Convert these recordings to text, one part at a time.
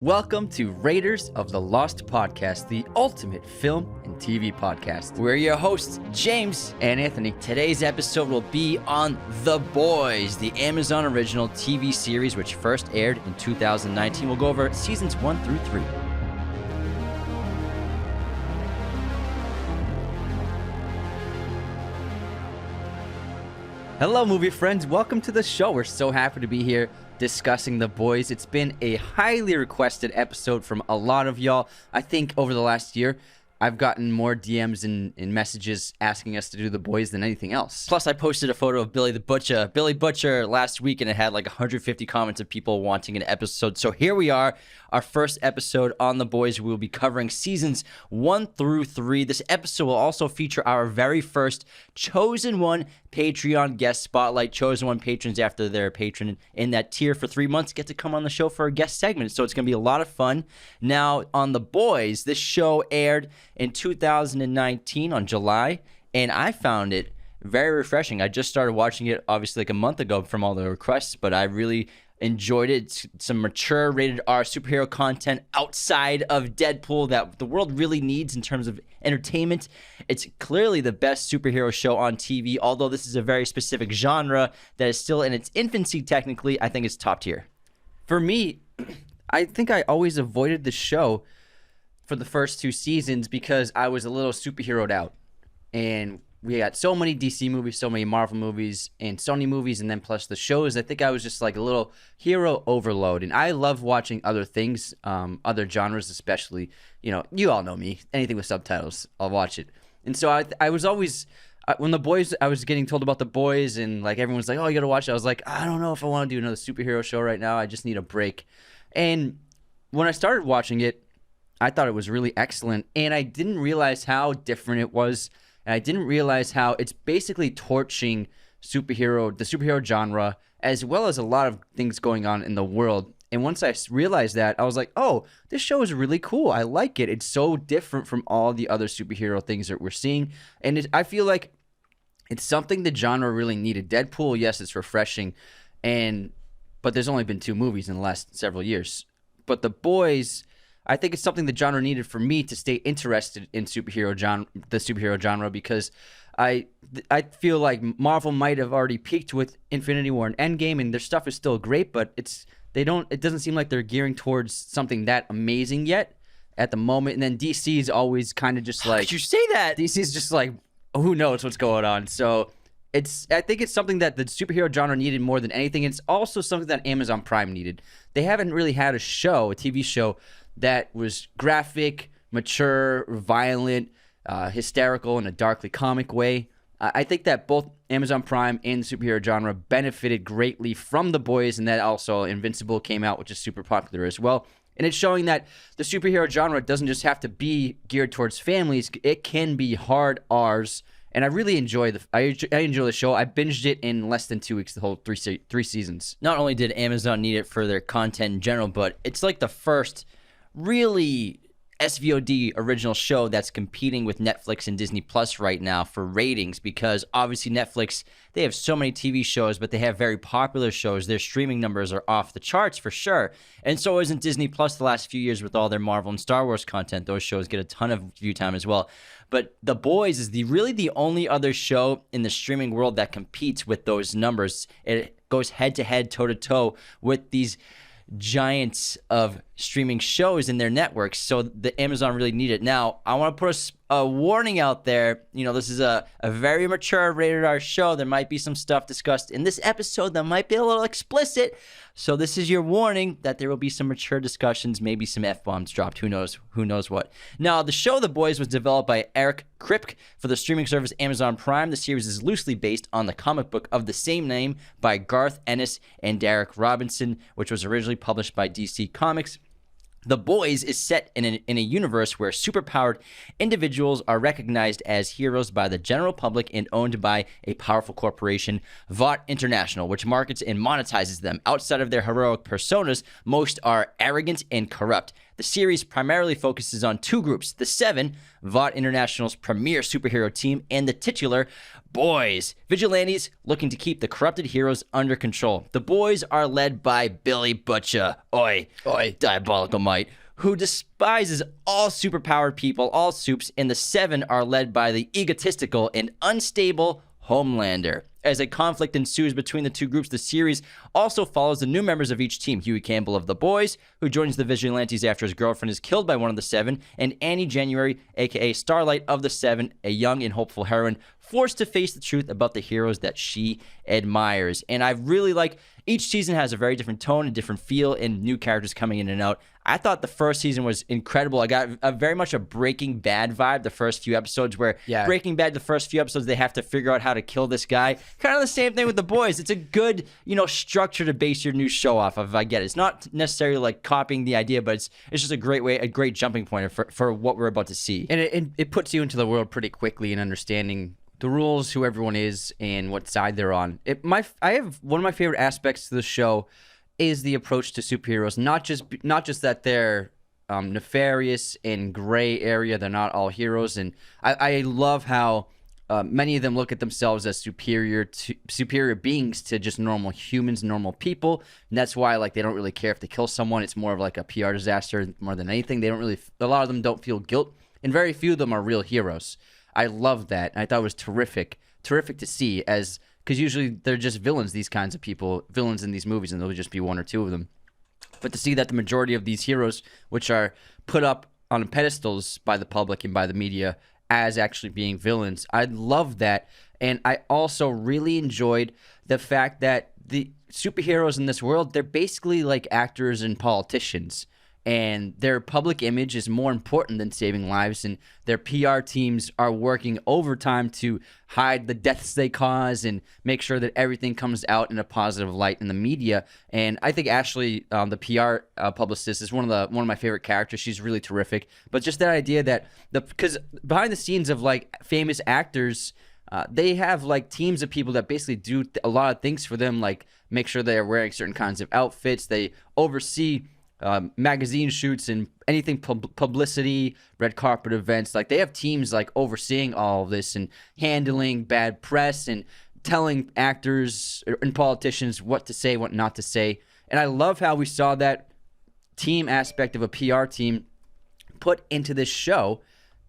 Welcome to Raiders of the Lost Podcast, the ultimate film and TV podcast. We're your hosts, James and Anthony. Today's episode will be on The Boys, the Amazon original TV series which first aired in 2019. We'll go over seasons 1 through 3. Hello, movie friends. Welcome to the show. We're so happy to be here discussing The Boys. It's been a highly requested episode from a lot of y'all. I think over the last year, I've gotten more DMs and messages asking us to do The Boys than anything else. Plus, I posted a photo of Billy Butcher last week, and it had like 150 comments of people wanting an episode. So here we are, our first episode on The Boys. We will be covering seasons 1 through 3. This episode will also feature our very first Chosen One Patreon guest spotlight. Chosen One patrons, after their patron in that tier for 3 months, get to come on the show for a guest segment. So it's going to be a lot of fun. Now, on The Boys, this show aired in 2019 on July, and I found it very refreshing. I just started watching it, obviously, like a month ago from all the requests, but I really enjoyed it. It's some mature, rated R superhero content outside of Deadpool that the world really needs in terms of entertainment. It's clearly the best superhero show on TV, although this is a very specific genre that is still in its infancy technically. I think it's top tier. For me, I think I always avoided the show for the first 2 seasons because I was a little superheroed out. And we got so many DC movies, so many Marvel movies, and Sony movies, and then plus the shows. I think I was just like a little hero overload. And I love watching other things, other genres especially. You know, you all know me. Anything with subtitles, I'll watch it. And so I was always, when The Boys, I was getting told about The Boys, and like everyone's like, oh, you gotta watch it. I was like, I don't know if I want to do another superhero show right now. I just need a break. And when I started watching it, I thought it was really excellent. And I didn't realize how different it was. And I didn't realize how it's basically torching the superhero genre, as well as a lot of things going on in the world. And once I realized that, I was like, oh, this show is really cool. I like it. It's so different from all the other superhero things that we're seeing. And I feel like it's something the genre really needed. Deadpool, yes, it's refreshing. But there's only been 2 movies in the last several years. But The Boys, I think it's something the genre needed for me to stay interested in the superhero genre, because I feel like Marvel might have already peaked with Infinity War and Endgame, and their stuff is still great, but it doesn't seem like they're gearing towards something that amazing yet at the moment. And then DC is always kind of just like, how could you say that? DC's just like, who knows what's going on. So I think it's something that the superhero genre needed more than anything. It's also something that Amazon Prime needed. They haven't really had a TV show that was graphic, mature, violent, hysterical in a darkly comic way. I think that both Amazon Prime and the superhero genre benefited greatly from The Boys, and that also Invincible came out, which is super popular as well. And it's showing that the superhero genre doesn't just have to be geared towards families. It can be hard R's. And I really enjoy I enjoy the show. I binged it in less than 2 weeks, the whole three seasons. Not only did Amazon need it for their content in general, but it's like the first really SVOD original show that's competing with Netflix and Disney Plus right now for ratings, because obviously Netflix, they have so many TV shows, but they have very popular shows. Their streaming numbers are off the charts for sure. And so isn't Disney Plus the last few years with all their Marvel and Star Wars content. Those shows get a ton of view time as well. But The Boys is really the only other show in the streaming world that competes with those numbers. It goes head-to-head, toe-to-toe with these giants of streaming shows in their networks, so the Amazon really need it. Now, I want to put a warning out there. You know, this is a very mature rated R show. There might be some stuff discussed in this episode that might be a little explicit, so this is your warning that there will be some mature discussions, maybe some F-bombs dropped, who knows what. Now, the show The Boys was developed by Eric Kripke for the streaming service Amazon Prime. The series is loosely based on the comic book of the same name by Garth Ennis and Derek Robinson, which was originally published by DC Comics. The Boys is set in a universe where superpowered individuals are recognized as heroes by the general public and owned by a powerful corporation, Vought International, which markets and monetizes them. Outside of their heroic personas, most are arrogant and corrupt. The series primarily focuses on two groups, the Seven, Vought International's premier superhero team, and the titular Boys, vigilantes looking to keep the corrupted heroes under control. The Boys are led by Billy Butcher, oi, diabolical might, who despises all superpowered people, all supes, and the Seven are led by the egotistical and unstable Homelander. As a conflict ensues between the two groups, the series also follows the new members of each team. Hughie Campbell of the Boys, who joins the Vigilantes after his girlfriend is killed by one of the Seven, and Annie January, aka Starlight of the Seven, a young and hopeful heroine, forced to face the truth about the heroes that she admires. And I really like, each season has a very different tone, a different feel, and new characters coming in and out. I thought the first season was incredible. I got very much a Breaking Bad vibe the first few episodes, where Breaking Bad, the first few episodes, they have to figure out how to kill this guy. Kind of the same thing with the Boys. It's a good, structure to base your new show off of, I get it. It's not necessarily like copying the idea, but it's just a great jumping point for what we're about to see. And it puts you into the world pretty quickly and understanding the rules, who everyone is, and what side they're on. I have one of my favorite aspects to the show is the approach to superheroes. Not just that they're nefarious and gray area. They're not all heroes, and I love how many of them look at themselves as superior beings to just normal humans, normal people, and that's why they don't really care if they kill someone. It's more of like a PR disaster more than anything. A lot of them don't feel guilt, and very few of them are real heroes. I love that. I thought it was terrific to see, because usually they're just villains, these kinds of people, villains in these movies, and there'll just be one or two of them. But to see that the majority of these heroes, which are put up on pedestals by the public and by the media as actually being villains, I love that. And I also really enjoyed the fact that the superheroes in this world, they're basically like actors and politicians. And their public image is more important than saving lives, and their PR teams are working overtime to hide the deaths they cause and make sure that everything comes out in a positive light in the media. And I think Ashley, the PR publicist, is one of my favorite characters. She's really terrific. But just that idea that because behind the scenes of famous actors, they have teams of people that basically do a lot of things for them, like make sure they are wearing certain kinds of outfits. They oversee magazine shoots and anything publicity, red carpet events. They have teams overseeing all of this and handling bad press and telling actors and politicians what to say, what not to say. And I love how we saw that team aspect of a PR team put into this show.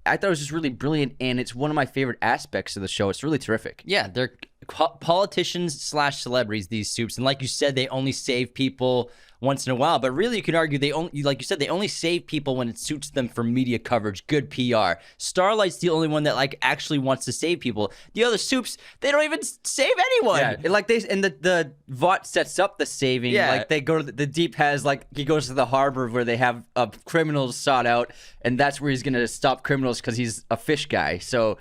I thought it was just really brilliant, and it's one of my favorite aspects of the show. It's really terrific. Yeah, they're politicians/celebrities, these soups, and like you said, they only save people once in a while. But really, you could argue they only save people when it suits them for media coverage, good PR. Starlight's the only one that actually wants to save people. The other soups, they don't even save anyone. Yeah, the Vought sets up the saving. Yeah. They go to the Deep has he goes to the harbor where they have criminals sought out, and that's where he's gonna stop criminals because he's a fish guy. So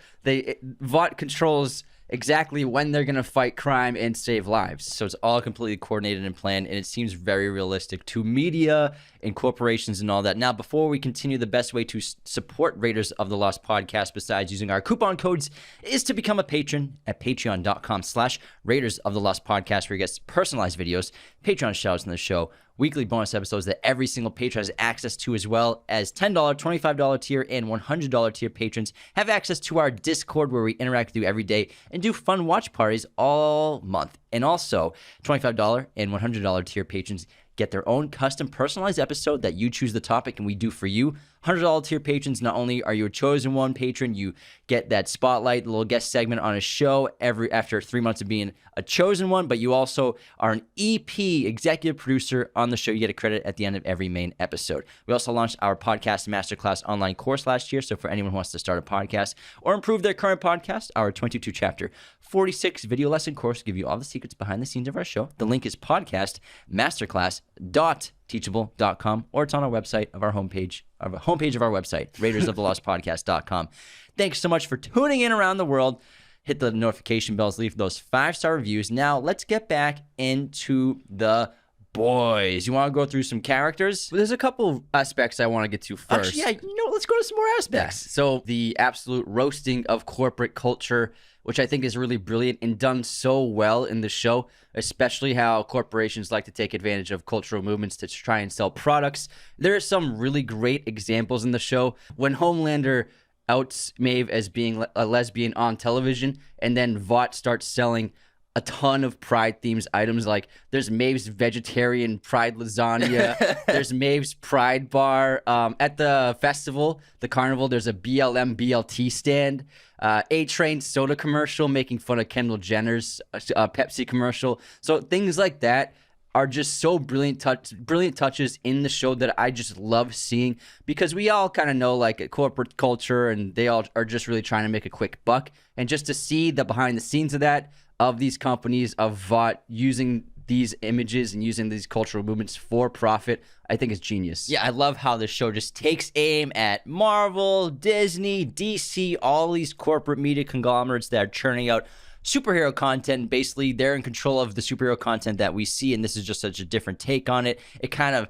Vought controls exactly when they're going to fight crime and save lives. So it's all completely coordinated and planned, and it seems very realistic to media and corporations and all that. Now, before we continue, the best way to support Raiders of the Lost podcast, besides using our coupon codes, is to become a patron at patreon.com/Raiders of the Lost podcast, where you get personalized videos, Patreon shoutouts in the show, weekly bonus episodes that every single patron has access to, as well as $10, $25 tier, and $100 tier patrons have access to our Discord, where we interact with you every day and do fun watch parties all month. And also, $25 and $100 tier patrons get their own custom personalized episode that you choose the topic and we do for you. $100 tier patrons, not only are you a chosen one patron, you get that spotlight, little guest segment on a show after 3 months of being a chosen one, but you also are an EP, executive producer on the show. You get a credit at the end of every main episode. We also launched our podcast masterclass online course last year, so for anyone who wants to start a podcast or improve their current podcast, our 22 chapter 46 video lesson course will give you all the secrets behind the scenes of our show. The link is podcastmasterclass.teachable.com, or it's on our website of our homepage of our website, raidersoftheLostpodcast.com. Thanks so much for tuning in around the world. Hit the notification bells, leave those 5-star reviews. Now let's get back into the boys. You want to go through some characters? There's a couple aspects I want to get to first. Actually, let's go to some more aspects. Yes. So the absolute roasting of corporate culture, which I think is really brilliant and done so well in the show, especially how corporations like to take advantage of cultural movements to try and sell products. There are some really great examples in the show. When Homelander outs Maeve as being a lesbian on television, and then Vought starts selling a ton of Pride themes items. Like there's Maeve's vegetarian Pride lasagna. There's Maeve's Pride bar. At the festival, the carnival, there's a BLM BLT stand. A-Train soda commercial making fun of Kendall Jenner's Pepsi commercial. So things like that are just so brilliant touches in the show that I just love seeing, because we all kind of know like a corporate culture and they all are just really trying to make a quick buck. And just to see the behind the scenes of that, of these companies, of Vought using these images and using these cultural movements for profit, I think is genius. Yeah, I love how the show just takes aim at Marvel, Disney, DC, all these corporate media conglomerates that are churning out superhero content. Basically, they're in control of the superhero content that we see, and this is just such a different take on it. It kind of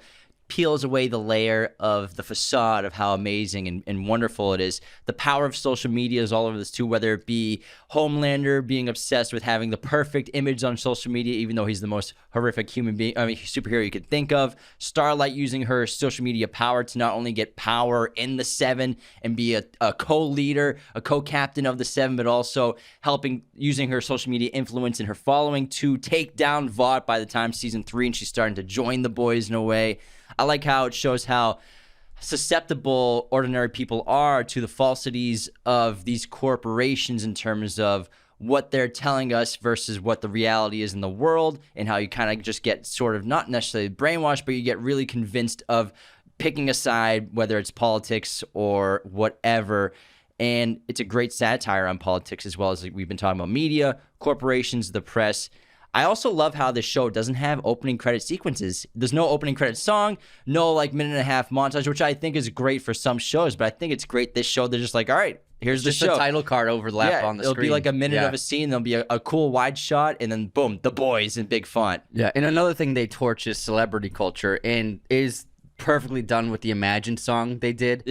peels away the layer of the facade of how amazing and wonderful it is. The power of social media is all over this too, whether it be Homelander being obsessed with having the perfect image on social media, even though he's the most horrific superhero you could think of. Starlight using her social media power to not only get power in the Seven and be a co-leader, a co-captain of the Seven, but also using her social media influence and her following to take down Vought by the time season 3, and she's starting to join the boys in a way. I like how it shows how susceptible ordinary people are to the falsities of these corporations in terms of what they're telling us versus what the reality is in the world, and how you kind of just get sort of not necessarily brainwashed, but you get really convinced of picking a side, whether it's politics or whatever. And it's a great satire on politics, as well as we've been talking about media, corporations, the press. I also love how this show doesn't have opening credit sequences. There's no opening credit song, no like minute and a half montage, which I think is great for some shows, but I think it's great this show. They're just like, all right, here's the show. Just a title card overlap on the screen. It'll be like a minute of a scene. There'll be a cool wide shot, and then boom, the boys in big font. Yeah, and another thing they torch is celebrity culture, and is perfectly done with the Imagine song they did.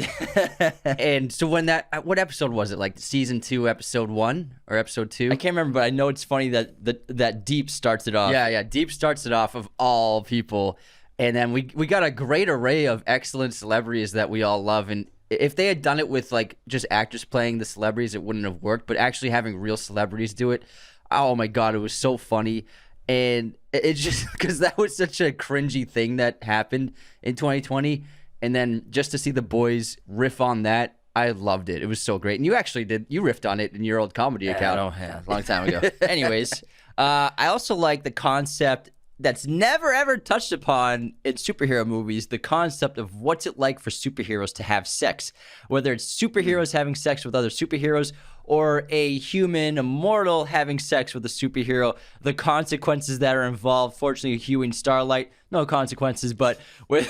And so when what episode was it? Like season 2, episode 1 or episode 2? I can't remember, but I know it's funny that Deep starts it off. Yeah, Deep starts it off of all people. And then we got a great array of excellent celebrities that we all love. And if they had done it with like just actors playing the celebrities, it wouldn't have worked. But actually having real celebrities do it, oh my God, it was so funny. And it's just because that was such a cringy thing that happened in 2020. And then just to see the boys riff on that, I loved it. It was so great. And you actually you riffed on it in your old comedy account. A long time ago. Anyways, I also like the concept that's never ever touched upon in superhero movies, the concept of what's it like for superheroes to have sex, whether it's superheroes having sex with other superheroes or a human, a mortal having sex with a superhero, the consequences that are involved. Fortunately, Hughie and Starlight, no consequences, but with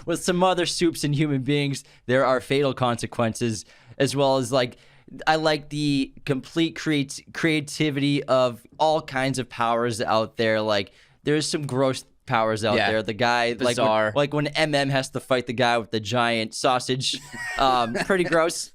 with some other soups and human beings, there are fatal consequences, as well as like, I like the complete creativity of all kinds of powers out there. Like, there's some gross powers out there. The guy, bizarre. like when MM has to fight the guy with the giant sausage, pretty gross.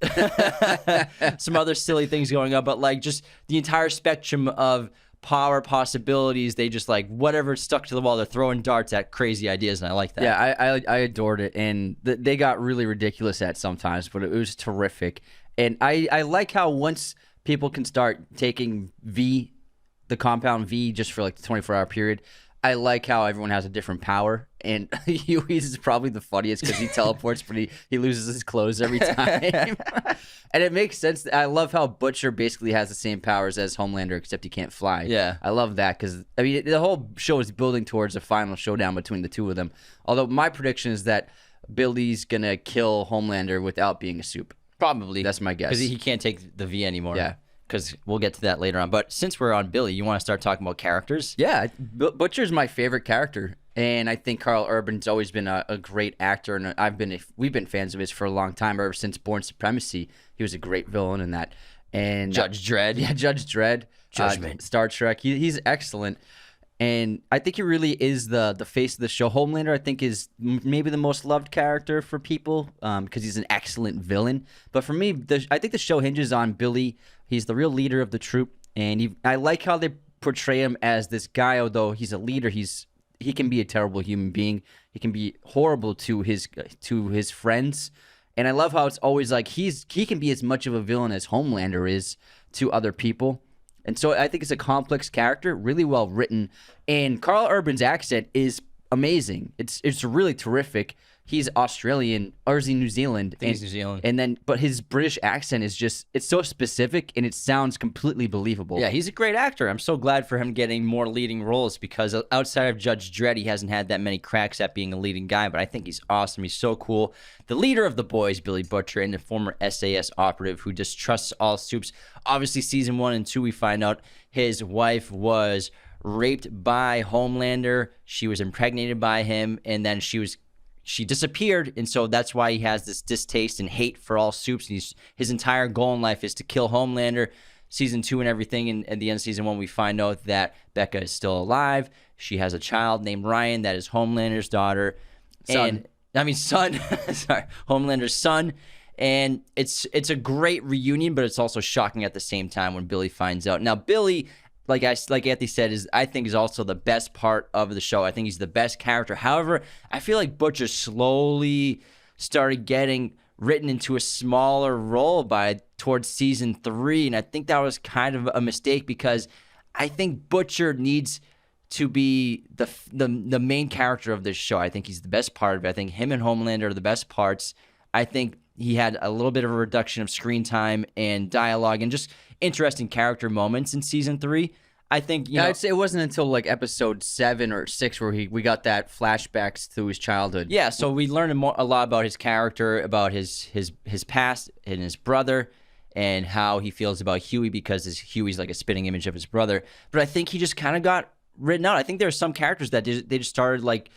Some other silly things going on, but like just the entire spectrum of power possibilities. They just like whatever stuck to the wall. They're throwing darts at crazy ideas, and I like that. Yeah, I adored it, and they got really ridiculous at sometimes, but it was terrific. And I like how once people can start taking the compound V just for like the 24-hour period, I like how everyone has a different power. And Hughie's is probably the funniest because he teleports, but he loses his clothes every time. And it makes sense. I love how Butcher basically has the same powers as Homelander, except he can't fly. Yeah. I love that because, I mean, the whole show is building towards a final showdown between the two of them. Although my prediction is that Billy's going to kill Homelander without being a soup. Probably. That's my guess. Because he can't take the V anymore. Yeah. Because we'll get to that later on. But since we're on Billy, you want to start talking about characters? Yeah, Butcher's my favorite character, and I think Carl Urban's always been a great actor, and we've been fans of his for a long time, ever since Born Supremacy. He was a great villain in that. And Judge Dredd. Yeah, Judge Dredd. Judgment. Star Trek. He's excellent. And I think he really is the face of the show. Homelander, I think, is maybe the most loved character for people because he's an excellent villain. But for me, I think the show hinges on Billy. He's the real leader of the troop, and I like how they portray him as this guy. Although he's a leader, he can be a terrible human being. He can be horrible to his friends. And I love how it's always like he can be as much of a villain as Homelander is to other people. And so I think it's a complex character, really well written. And Carl Urban's accent is amazing. It's really terrific. He's Australian, or is he New Zealand? I think he's New Zealand. And then, but his British accent is it's so specific and it sounds completely believable. Yeah, he's a great actor. I'm so glad for him getting more leading roles because outside of Judge Dredd, he hasn't had that many cracks at being a leading guy, but I think he's awesome. He's so cool. The leader of the boys, Billy Butcher, and the former SAS operative who distrusts all Supes. Obviously, season 1 and 2, we find out his wife was raped by Homelander. She was impregnated by him, and then she disappeared, and so that's why he has this distaste and hate for all Supes. And his entire goal in life is to kill Homelander. Season 2 and everything, and at the end of season 1, we find out that Becca is still alive. She has a child named Ryan that is Homelander's daughter. Son. Sorry, Homelander's son. And it's a great reunion, but it's also shocking at the same time when Billy finds out. Now, Billy, like Anthony said, I think is also the best part of the show. I think he's the best character. However, I feel like Butcher slowly started getting written into a smaller role towards season 3, and I think that was kind of a mistake because I think Butcher needs to be the main character of this show. I think he's the best part of it. I think him and Homelander are the best parts. I think he had a little bit of a reduction of screen time and dialogue and just interesting character moments in season 3. I think I'd say it wasn't until like episode 7 or 6 where we got that flashbacks through his childhood. Yeah, so we learned a lot about his character, about his past and his brother, and how he feels about Hughie because Hughie's like a spitting image of his brother. But I think he just kind of got written out. I think there are some characters that they just started like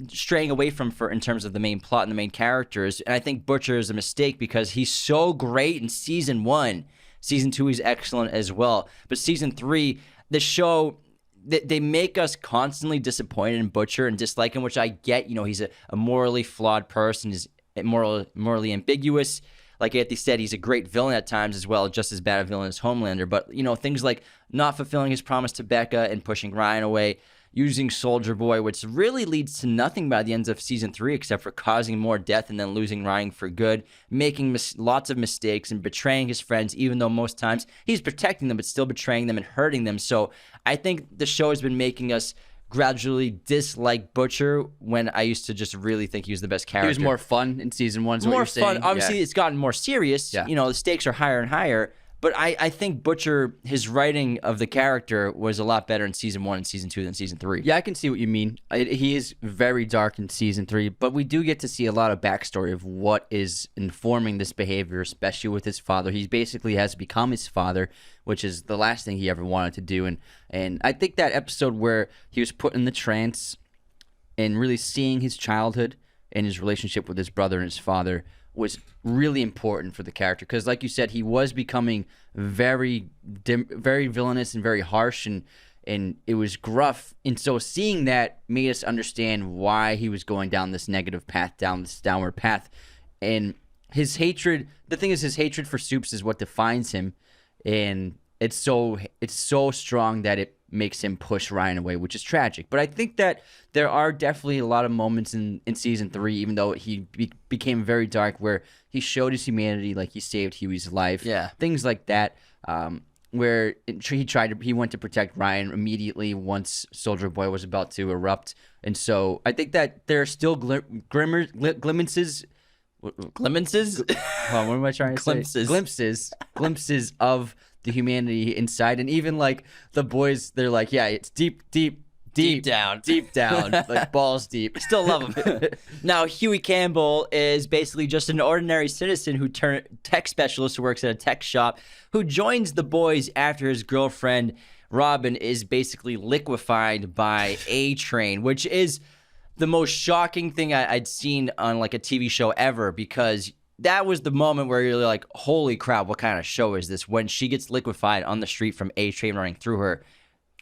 straying away from in terms of the main plot and the main characters. And I think Butcher is a mistake because he's so great in season 1. Season 2, he's excellent as well. But season 3, the show, they make us constantly disappointed in Butcher and dislike him, which I get. He's a morally flawed person. He's morally ambiguous. Like Anthony said, he's a great villain at times as well, just as bad a villain as Homelander. But, things like not fulfilling his promise to Becca and pushing Ryan away, using Soldier Boy, which really leads to nothing by the end of season 3 except for causing more death and then losing Ryan for good, making lots of mistakes and betraying his friends, even though most times he's protecting them but still betraying them and hurting them. So I think the show has been making us gradually dislike Butcher when I used to just really think he was the best character. He was more fun in season 1 is what you're saying. More fun. Obviously, It's gotten more serious. Yeah. The stakes are higher and higher. But I think Butcher, his writing of the character was a lot better in season 1 and season 2 than season 3. Yeah, I can see what you mean. He is very dark in season 3, but we do get to see a lot of backstory of what is informing this behavior, especially with his father. He basically has become his father, which is the last thing he ever wanted to do. And I think that episode where he was put in the trance and really seeing his childhood and his relationship with his brother and his father was really important for the character because, like you said, he was becoming very villainous and very harsh, and it was gruff. And so seeing that made us understand why he was going down this negative path, down this downward path. And his hatred, the thing is, his hatred for Supes is what defines him, and it's so strong that it makes him push Ryan away, which is tragic. But I think that there are definitely a lot of moments in season 3, even though he became very dark, where he showed his humanity, like he saved Hughie's life. Yeah. Things like that, where he went to protect Ryan immediately once Soldier Boy was about to erupt. And so I think that there are still glimpses. What am I trying to say? Glimpses of the humanity inside, and even like the boys, they're like, yeah, it's deep down, like balls deep. Still love him. Now, Hughie Campbell is basically just an ordinary citizen who turned tech specialist who works at a tech shop, who joins the boys after his girlfriend Robin is basically liquefied by A-Train, which is the most shocking thing I'd seen on like a TV show ever, because that was the moment where you're like, holy crap, what kind of show is this? When she gets liquefied on the street from A-Train running through her.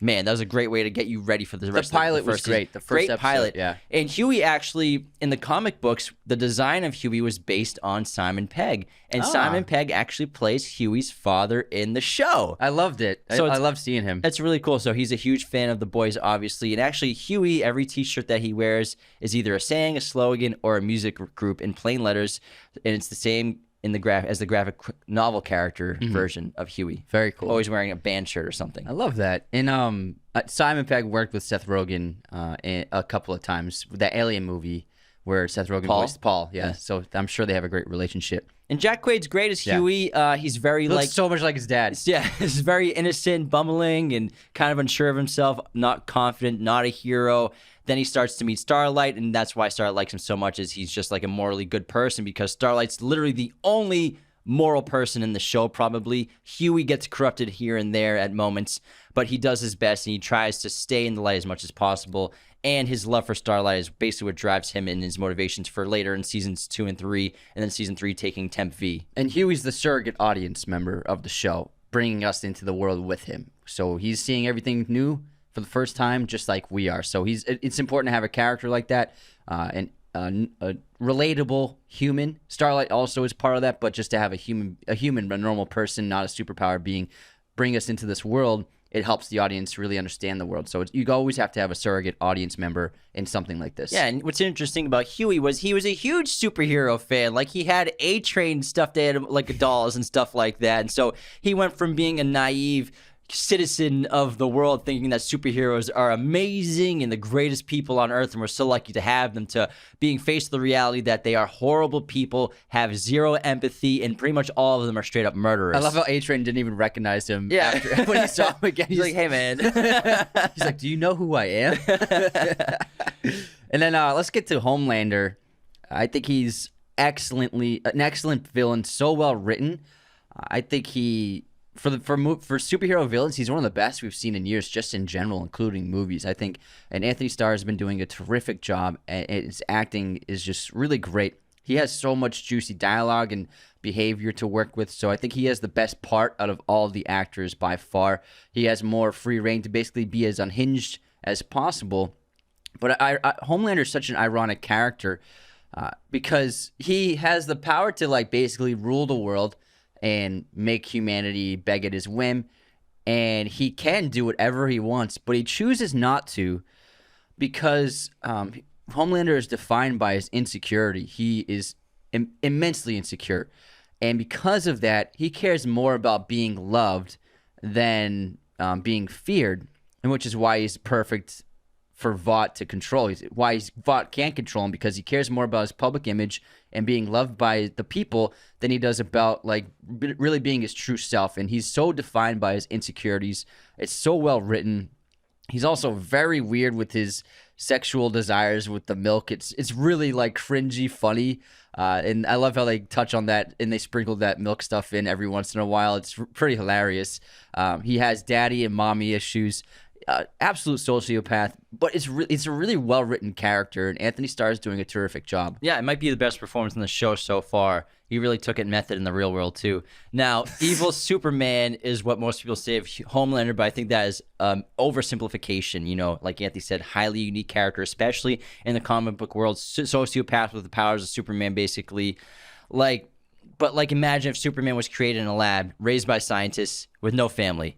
Man, that was a great way to get you ready for the rest of the pilot was first great. season. The first great episode, pilot. yeah. And Hughie actually, in the comic books, the design of Hughie was based on Simon Pegg. And Simon Pegg actually plays Hughie's father in the show. I loved it. So I loved seeing him. That's really cool. So he's a huge fan of The Boys, obviously. And actually, Hughie, every t-shirt that he wears is either a saying, a slogan, or a music group in plain letters. And it's the same in the as the graphic novel character version of Hughie. Very cool. Always wearing a band shirt or something. I love that. And Simon Pegg worked with Seth Rogen a couple of times. That Alien movie where Seth Rogen voiced Paul. Yeah. So I'm sure they have a great relationship. And Jack Quaid's great as Hughie. He's very Looks so much like his dad. Yeah, he's very innocent, bumbling, and kind of unsure of himself, not confident, not a hero. Then he starts to meet Starlight, and that's why Starlight likes him so much, is he's just like a morally good person, because Starlight's literally the only moral person in the show, probably. Hughie gets corrupted here and there at moments, but he does his best, and he tries to stay in the light as much as possible. And his love for Starlight is basically what drives him in his motivations for later in seasons 2 and 3, and then season 3 taking Temp V. And Hughie's the surrogate audience member of the show, bringing us into the world with him. So he's seeing everything new for the first time, just like we are. So it's important to have a character like that, and a relatable human. Starlight also is part of that, but just to have a normal person, not a superpower being, bring us into this world, it helps the audience really understand the world. So you always have to have a surrogate audience member in something like this. Yeah, and what's interesting about Hughie was he was a huge superhero fan. Like, he had A-Train stuffed in like dolls and stuff like that. And so he went from being a naive citizen of the world thinking that superheroes are amazing and the greatest people on earth and we're so lucky to have them, to being faced with the reality that they are horrible people, have zero empathy, and pretty much all of them are straight up murderers. I love how A-Train didn't even recognize him after, when he saw him again. He's like, hey, man. He's like, do you know who I am? And then let's get to Homelander. I think he's an excellent villain, so well written. I think for superhero villains, he's one of the best we've seen in years, just in general, including movies. I think, and Anthony Starr has been doing a terrific job, and his acting is just really great. He has so much juicy dialogue and behavior to work with, so I think he has the best part out of all the actors by far. He has more free reign to basically be as unhinged as possible. But Homelander is such an ironic character because he has the power to like basically rule the world and make humanity beg at his whim, and he can do whatever he wants, but he chooses not to because Homelander is defined by his insecurity. He is immensely insecure, and because of that, he cares more about being loved than being feared, and which is why he's perfect for Vought to control. Vought can't control him, because he cares more about his public image and being loved by the people than he does about like really being his true self. And he's so defined by his insecurities. It's so well written. He's also very weird with his sexual desires with the milk. It's really like cringy funny. And I love how they touch on that and they sprinkle that milk stuff in every once in a while. It's pretty hilarious. He has daddy and mommy issues. Absolute sociopath, but it's a really well written character, and Anthony Starr is doing a terrific job. Yeah, it might be the best performance in the show so far. He really took it method in the real world too. Now, evil Superman is what most people say of Homelander, but I think that is oversimplification. You know, like Anthony said, highly unique character, especially in the comic book world. Sociopath with the powers of Superman, basically. But imagine if Superman was created in a lab, raised by scientists with no family.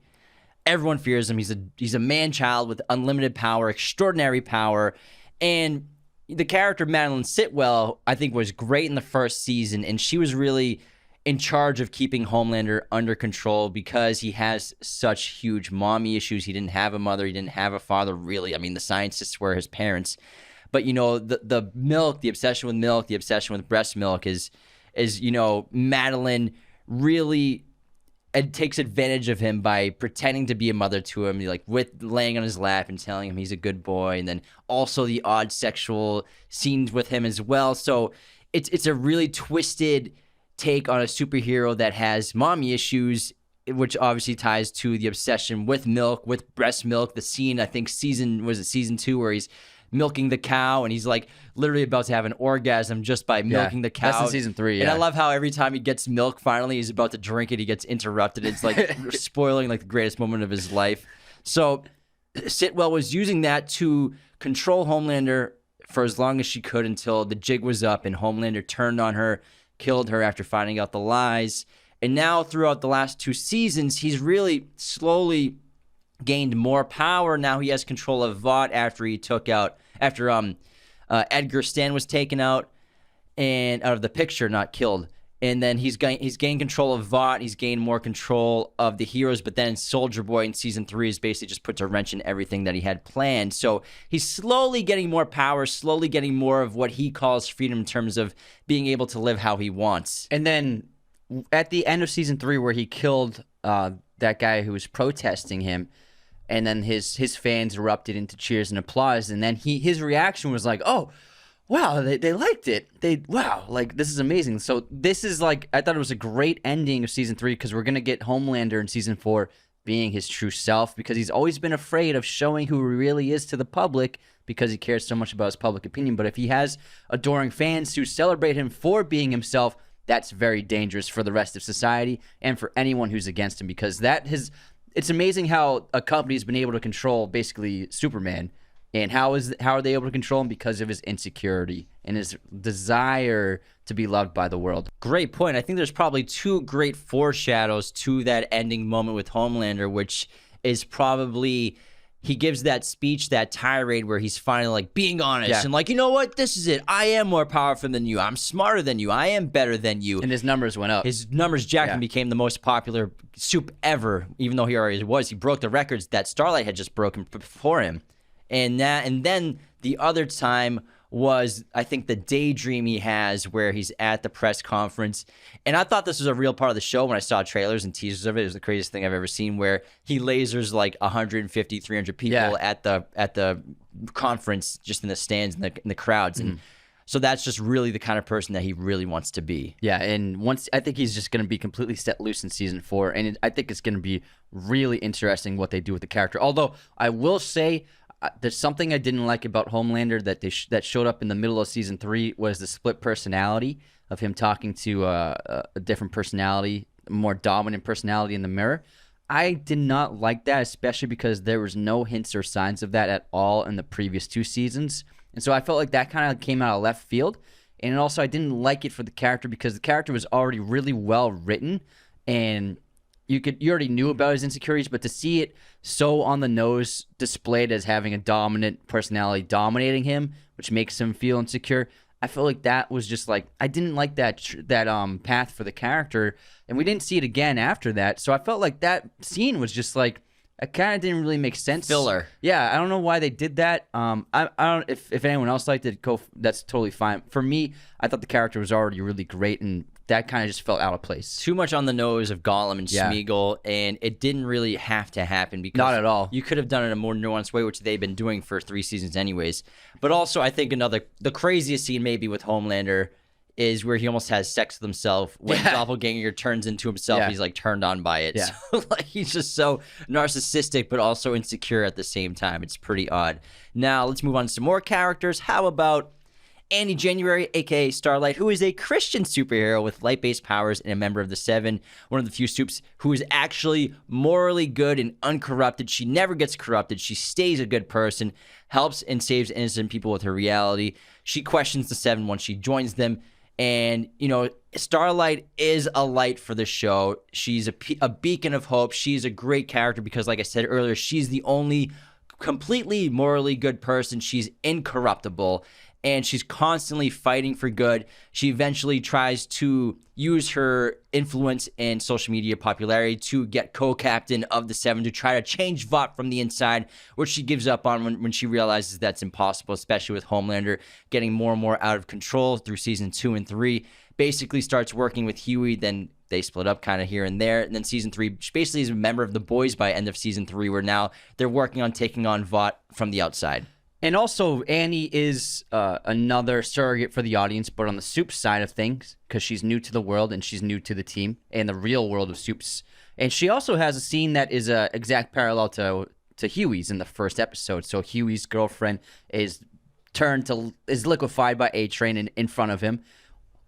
Everyone fears him. He's a man-child with unlimited power, extraordinary power. And the character Madeline Sitwell, I think, was great in the first season, and she was really in charge of keeping Homelander under control because he has such huge mommy issues. He didn't have a mother. He didn't have a father, really. I mean, the scientists were his parents. But, you know, the milk, the obsession with milk, the obsession with breast milk is you know, Madeline really... It takes advantage of him by pretending to be a mother to him, like with laying on his lap and telling him he's a good boy, and then also the odd sexual scenes with him as well. So it's a really twisted take on a superhero that has mommy issues, which obviously ties to the obsession with milk, with breast milk. The scene, I think season 2, where he's milking the cow and he's like literally about to have an orgasm just by milking the cow. That's in season 3. And I love how every time he gets milk, finally he's about to drink it, he gets interrupted. It's like spoiling like the greatest moment of his life. So Sitwell was using that to control Homelander for as long as she could until the jig was up and Homelander turned on her, killed her after finding out the lies. And now throughout the last 2 seasons, he's really slowly gained more power. Now he has control of Vought after Edgar Stan was taken out and out of the picture, not killed. And then he's gained control of Vought. He's gained more control of the heroes. But then Soldier Boy in season 3 is basically just puts a wrench in everything that he had planned. So he's slowly getting more power, slowly getting more of what he calls freedom in terms of being able to live how he wants. And then at the end of season 3, where he killed that guy who was protesting him, and then his fans erupted into cheers and applause, and then his reaction was like, "Oh, wow, they liked it. Wow, like, this is amazing." So this is like, I thought it was a great ending of season 3 because we're gonna get Homelander in season 4 being his true self, because he's always been afraid of showing who he really is to the public because he cares so much about his public opinion. But if he has adoring fans who celebrate him for being himself, that's very dangerous for the rest of society and for anyone who's against him, because it's amazing how a company's been able to control basically Superman. And how are they able to control him? Because of his insecurity and his desire to be loved by the world. Great point. I think there's probably 2 great foreshadows to that ending moment with Homelander, which is probably he gives that speech, that tirade where he's finally like being honest and like, you know what? This is it. I am more powerful than you. I'm smarter than you. I am better than you. And his numbers went up. His numbers jacked and became the most popular soup ever, even though he already was. He broke the records that Starlight had just broken before him. And then the other time was, I think, the daydream he has where he's at the press conference. And I thought this was a real part of the show when I saw trailers and teasers of it. It was the craziest thing I've ever seen, where he lasers like 150, 300 people at the conference, just in the stands, in the crowds. And so that's just really the kind of person that he really wants to be. Yeah, and I think he's just going to be completely set loose in season 4. And I think it's going to be really interesting what they do with the character. Although I will say, there's something I didn't like about Homelander that showed up in the middle of season 3 was the split personality of him talking to a different personality, a more dominant personality in the mirror. I did not like that, especially because there was no hints or signs of that at all in the previous 2 seasons. And so I felt like that kind of came out of left field. And also I didn't like it for the character because the character was already really well written, and you already knew about his insecurities, but to see it so on the nose displayed as having a dominant personality dominating him, which makes him feel insecure, I feel like that was just like, I didn't like that path for the character, and we didn't see it again after that. So I felt like that scene was just like, it kind of didn't really make sense. Filler. Yeah, I don't know why they did that. I don't. If anyone else liked it, that's totally fine. For me, I thought the character was already really great, and that kind of just felt out of place. Too much on the nose of Gollum and Smeagol, and it didn't really have to happen because not at all. You could have done it in a more nuanced way, which they've been doing for 3 seasons anyways. But also, I think the craziest scene maybe with Homelander is where he almost has sex with himself when Doppelganger turns into himself. He's like turned on by it. So like he's just so narcissistic, but also insecure at the same time. It's pretty odd. Now let's move on to some more characters. How about Andy January, aka Starlight, who is a Christian superhero with light-based powers and a member of the Seven, one of the few supes who is actually morally good and uncorrupted. She never gets corrupted. She stays a good person, helps and saves innocent people with her reality. She questions the Seven once she joins them. And, you know, Starlight is a light for the show. She's a beacon of hope. She's a great character because, like I said earlier, she's the only completely morally good person. She's incorruptible, and she's constantly fighting for good. She eventually tries to use her influence and social media popularity to get co-captain of the Seven to try to change Vought from the inside, which she gives up on when she realizes that's impossible, especially with Homelander getting more and more out of control through season 2 and 3. Basically starts working with Hughie, then they split up kind of here and there. And then season 3, she basically is a member of the boys by end of season 3, where now they're working on taking on Vought from the outside. And also, Annie is another surrogate for the audience, but on the soup side of things, because she's new to the world and she's new to the team and the real world of soups. And she also has a scene that is an exact parallel to Hughie's in the first episode. So Hughie's girlfriend is liquefied by A-Train in front of him.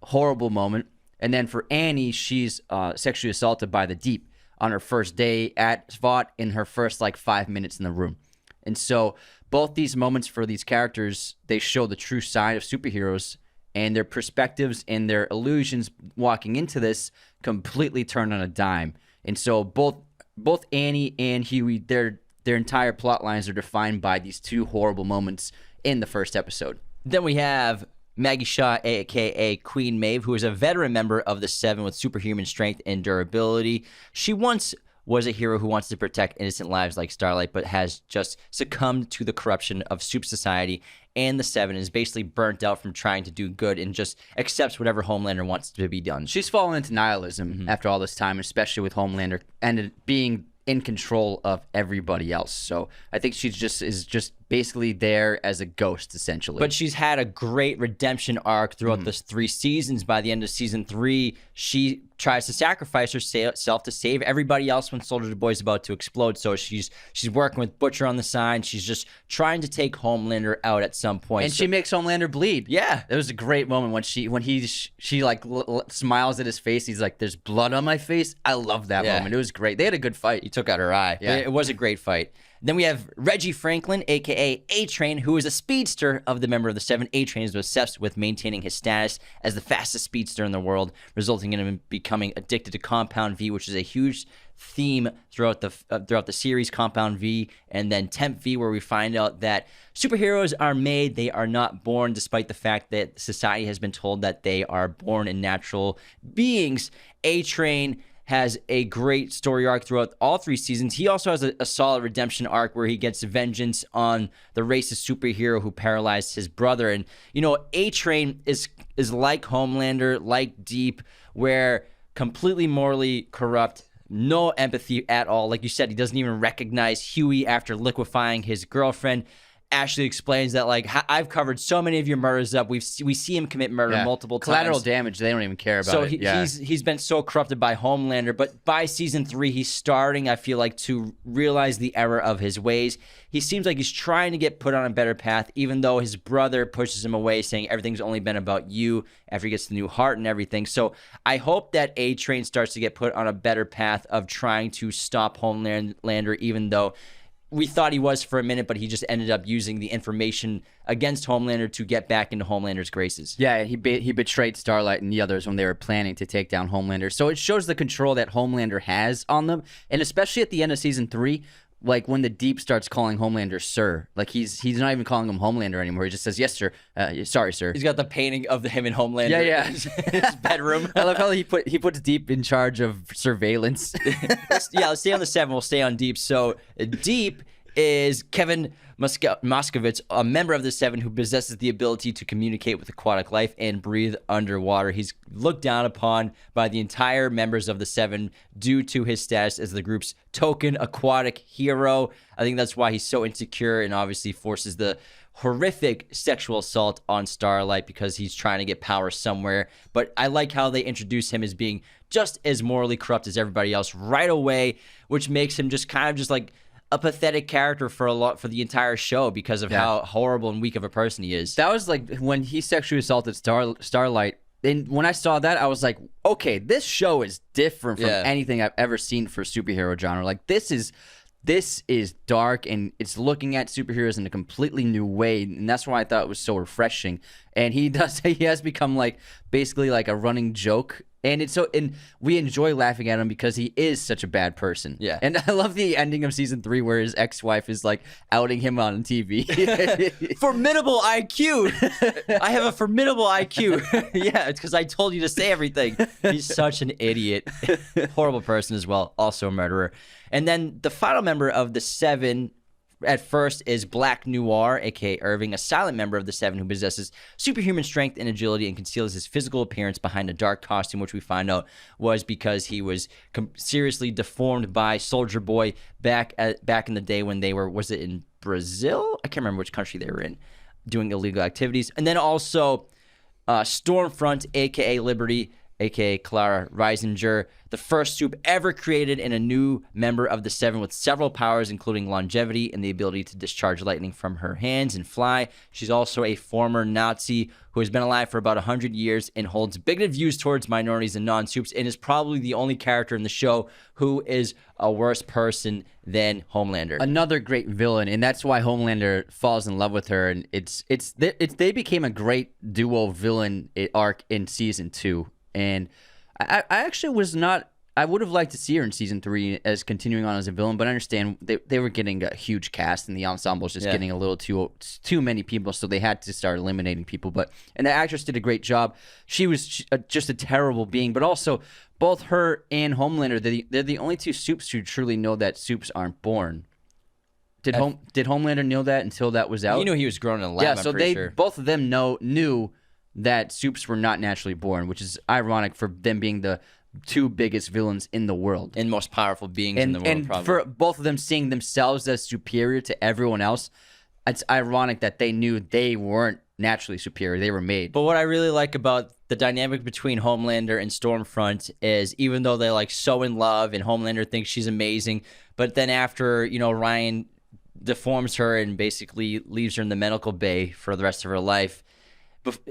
Horrible moment. And then for Annie, she's sexually assaulted by the Deep on her first day at Vought in her first 5 minutes in the room. And so both these moments for these characters, they show the true side of superheroes, and their perspectives and their illusions walking into this completely turn on a dime. And so both Annie and Hughie, their entire plot lines are defined by these two horrible moments in the first episode. Then we have Maggie Shaw, a.k.a. Queen Maeve, who is a veteran member of the Seven with superhuman strength and durability. She once was a hero who wants to protect innocent lives like Starlight, but has just succumbed to the corruption of Soup Society and the Seven, is basically burnt out from trying to do good and just accepts whatever Homelander wants to be done. She's fallen into nihilism after all this time, especially with Homelander and being in control of everybody else. So I think she is just basically there as a ghost, essentially. But she's had a great redemption arc throughout the 3 seasons. By the end of season 3, she tries to sacrifice herself to save everybody else when Soldier Boy is about to explode. So she's working with Butcher on the side. She's just trying to take Homelander out at some point. And she makes Homelander bleed. Yeah, it was a great moment when she like smiles at his face. He's like, "There's blood on my face." I love that moment. It was great. They had a good fight. He took out her eye. Yeah, it was a great fight. Then we have Reggie Franklin, a.k.a. A-Train, who is a speedster of the member of the Seven. A-Train is obsessed with maintaining his status as the fastest speedster in the world, resulting in him becoming addicted to Compound V, which is a huge theme throughout the series, Compound V, and then Temp V, where we find out that superheroes are made, they are not born, despite the fact that society has been told that they are born in natural beings. A-Train has a great story arc throughout all 3 seasons. He also has a solid redemption arc where he gets vengeance on the racist superhero who paralyzed his brother. And, you know, A-Train is like Homelander, like Deep, where completely morally corrupt, no empathy at all. Like you said, he doesn't even recognize Hughie after liquefying his girlfriend. Ashley explains that, like, I've covered so many of your murders up. We see him commit murder multiple times. Collateral damage, they don't even care about it. So he's been so corrupted by Homelander, but by season 3, he's starting, I feel like, to realize the error of his ways. He seems like he's trying to get put on a better path, even though his brother pushes him away, saying everything's only been about you after he gets the new heart and everything. So I hope that A-Train starts to get put on a better path of trying to stop Homelander, even though we thought he was for a minute, but he just ended up using the information against Homelander to get back into Homelander's graces. Yeah, he betrayed Starlight and the others when they were planning to take down Homelander. So it shows the control that Homelander has on them, and especially at the end of season 3, like when the Deep starts calling Homelander sir. Like he's not even calling him Homelander anymore. He just says, "Yes, sir. Sorry, sir." He's got the painting of him and Homelander in his bedroom. I love how he puts Deep in charge of surveillance. Let's stay on the 7. We'll stay on Deep. So Deep is Kevin Moskovitz, a member of the Seven who possesses the ability to communicate with aquatic life and breathe underwater. He's looked down upon by the entire members of the Seven due to his status as the group's token aquatic hero. I think that's why he's so insecure and obviously forces the horrific sexual assault on Starlight, because he's trying to get power somewhere. But I like how they introduce him as being just as morally corrupt as everybody else right away, which makes him just kind of just like a pathetic character for the entire show because of how horrible and weak of a person he is. That was like when he sexually assaulted Starlight. And when I saw that, I was like, okay, this show is different from anything I've ever seen for superhero genre. Like this is dark, and it's looking at superheroes in a completely new way, and that's why I thought it was so refreshing. And he has become like basically like a running joke. And we enjoy laughing at him because he is such a bad person. Yeah. And I love the ending of season 3 where his ex-wife is like outing him on TV. Formidable IQ. I have a formidable IQ. Yeah, it's because I told you to say everything. He's such an idiot. Horrible person as well. Also a murderer. And then the final member of the Seven at first is Black Noir, a.k.a. Irving, a silent member of the Seven who possesses superhuman strength and agility and conceals his physical appearance behind a dark costume, which we find out was because he was seriously deformed by Soldier Boy back in the day when they were, was it in Brazil? I can't remember which country they were in, doing illegal activities. And then also Stormfront, a.k.a. Liberty, aka Clara Reisinger, the first soup ever created and a new member of the Seven with several powers, including longevity and the ability to discharge lightning from her hands and fly. She's also a former Nazi who has been alive for about 100 years and holds bigoted views towards minorities and non-soups, and is probably the only character in the show who is a worse person than Homelander. Another great villain, and that's why Homelander falls in love with her, and they became a great duo villain arc in season 2. And I actually was not. I would have liked to see her in season 3 as continuing on as a villain, but I understand they were getting a huge cast, and the ensemble was just getting a little too many people, so they had to start eliminating people. And the actress did a great job. She was just a terrible being, but also both her and Homelander, they're the only two soups who truly know that soups aren't born. Did Homelander know that until that was out? You knew he was grown in a lab. Yeah, so both of them knew that soups were not naturally born, which is ironic for them being the two biggest villains in the world and most powerful beings in the world. And probably. For both of them seeing themselves as superior to everyone else, it's ironic that they knew they weren't naturally superior. They were made. But what I really like about the dynamic between Homelander and Stormfront is, even though they're like so in love and Homelander thinks she's amazing, but then after, Ryan deforms her and basically leaves her in the medical bay for the rest of her life,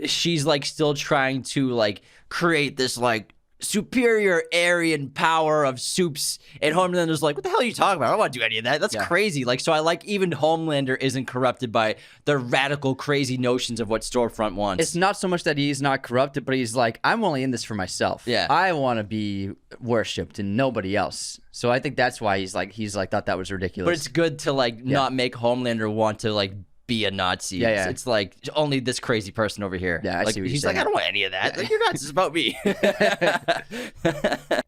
she's like still trying to like create this like superior Aryan power of soups, and Homelander's like, what the hell are you talking about? I don't want to do any of that. That's crazy. Like, so I like even Homelander isn't corrupted by the radical crazy notions of what Stormfront wants. It's not so much that he's not corrupted, but he's like, I'm only in this for myself. Yeah, I want to be worshipped and nobody else. So I think that's why he's like thought that was ridiculous. But it's good to like not make Homelander want to like be a Nazi. Yeah. It's like only this crazy person over here. Yeah, I see what he's you're like, saying. I don't want any of that. Like, you're nuts. It's about me.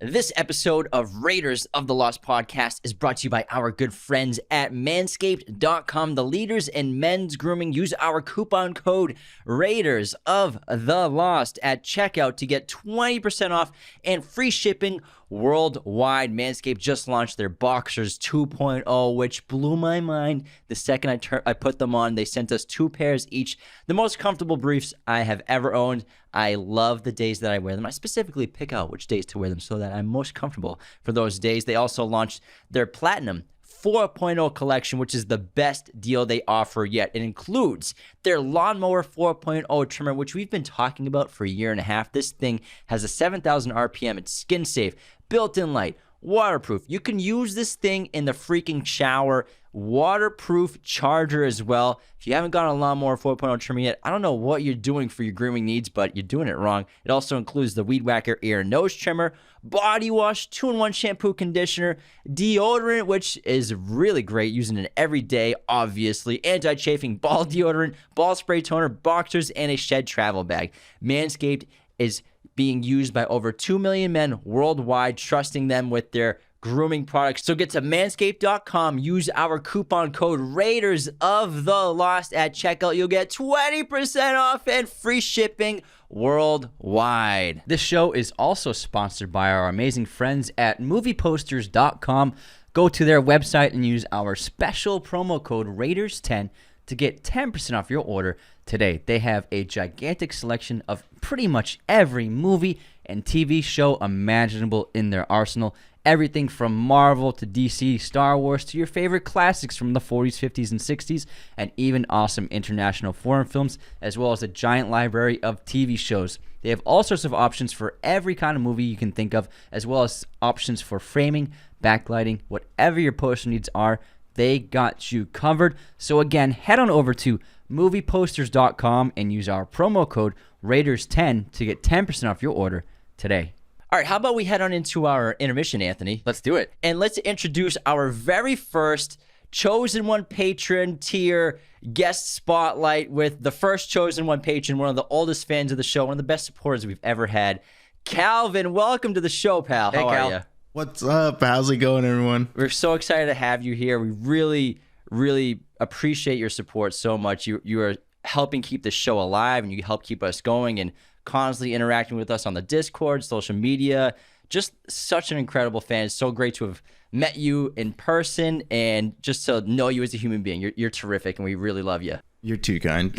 This episode of Raiders of the Lost podcast is brought to you by our good friends at Manscaped.com, the leaders in men's grooming. Use our coupon code Raiders of the Lost at checkout to get 20% off and free shipping worldwide. Manscaped just launched their Boxers 2.0, which blew my mind the second I put them on. They sent us 2 pairs each, the most comfortable briefs I have ever owned. I love the days that I wear them. I specifically pick out which days to wear them so that I'm most comfortable for those days. They also launched their Platinum 4.0 collection, which is the best deal they offer yet. It includes their Lawnmower 4.0 trimmer, which we've been talking about for a year and a half. This thing has a 7,000 RPM. It's skin safe, built-in light, waterproof. You can use this thing in the freaking shower. Waterproof charger as well. If you haven't gotten a Lawnmower 4.0 trimmer yet, I don't know what you're doing for your grooming needs, but you're doing it wrong. It also includes the Weed Whacker ear and nose trimmer, body wash, 2-in-1 shampoo conditioner, deodorant, which is really great, using it every day, obviously, anti-chafing ball deodorant, ball spray toner, boxers, and a shed travel bag. Manscaped is being used by over 2 million men worldwide, trusting them with their grooming products. So get to manscaped.com, use our coupon code Raiders of the Lost at checkout. You'll get 20% off and free shipping worldwide. This show is also sponsored by our amazing friends at movieposters.com. Go to their website and use our special promo code Raiders10 to get 10% off your order today. They have a gigantic selection of pretty much every movie and TV show imaginable in their arsenal. Everything from Marvel to DC, Star Wars, to your favorite classics from the 40s, 50s, and 60s, and even awesome international foreign films, as well as a giant library of TV shows. They have all sorts of options for every kind of movie you can think of, as well as options for framing, backlighting, whatever your poster needs are. They got you covered. So again, head on over to movieposters.com and use our promo code Raiders10 to get 10% off your order today. All right, how about we head on into our intermission, Anthony? Let's do it. And let's introduce our very first Chosen One patron tier guest spotlight with the first Chosen One patron, one of the oldest fans of the show, one of the best supporters we've ever had. Calvin, welcome to the show, pal. Hey, how Cal. are you? What's up? How's it going, everyone? We're so excited to have you here. We really, really appreciate your support so much. You are helping keep the show alive, and you help keep us going and constantly interacting with us on the Discord, social media. Just such an incredible fan. It's so great to have met you in person and just to know you as a human being. You're terrific, and we really love you. You're too kind.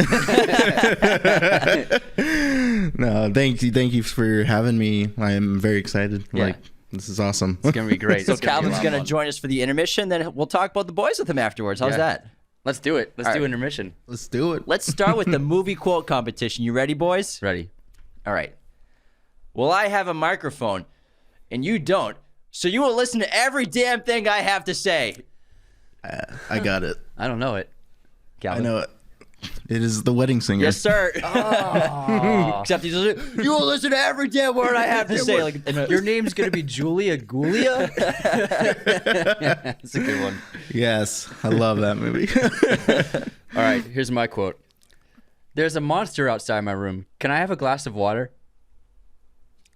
No, thank you for having me. I am very excited. Yeah. Like, this is awesome. It's gonna be great. So It's gonna be a Calvin's lot going to of fun. join us for the intermission. Then we'll talk about the boys with him afterwards. How's Yeah. that? Let's do it. Let's All do right. intermission. Let's do it. Let's start with the movie quote competition. You ready, boys? Ready? All right. Well, I have a microphone, and you don't. So you will listen to every damn thing I have to say. I got it. I don't know it. I Calvin. know it. It is The Wedding Singer. Yes, sir. Except he's you will listen to every damn word I have to say. Like Your name's gonna be Julia Gulia. That's a good one. Yes, I love that movie. All right, here's my quote. There's a monster outside my room. Can I have a glass of water?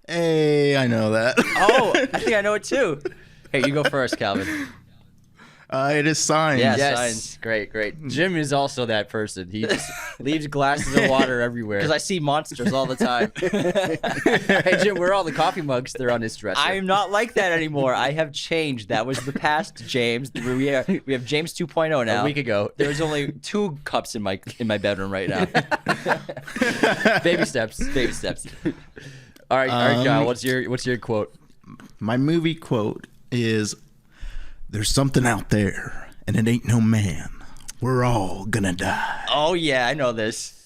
Hey, I know that. Oh, I think I know it too. Hey, you go first, Calvin. It is Signs. Yes. Yes. Signs. Great. Jim is also that person. He just leaves glasses of water everywhere. Because I see monsters all the time. Hey, Jim, where are all the coffee mugs? They're on his dresser. I'm not like that anymore. I have changed. That was the past, James. We have James 2.0 now. A week ago. There's only 2 cups in my bedroom right now. Baby steps. Baby steps. All right, Kyle. What's your quote? My movie quote is, "There's something out there, and it ain't no man. We're all gonna die." Oh yeah, I know this.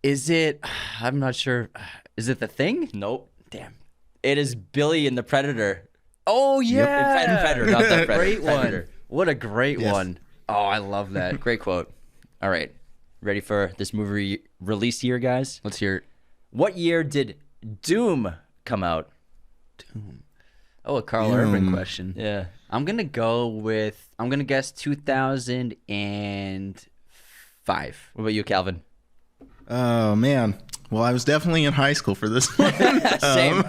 Is it? I'm not sure. Is it The Thing? Nope. Damn. It is Billy and the Predator. Oh yeah, Predator, not the Predator. Great one. Predator. What a great Yes. one. Oh, I love that. Great quote. All right. Ready for this movie release year, guys? Let's hear it. What year did Doom come out? Oh, a Carl Urban question. Yeah. I'm gonna guess 2005. What about you, Calvin? Oh man. Well, I was definitely in high school for this one. Same.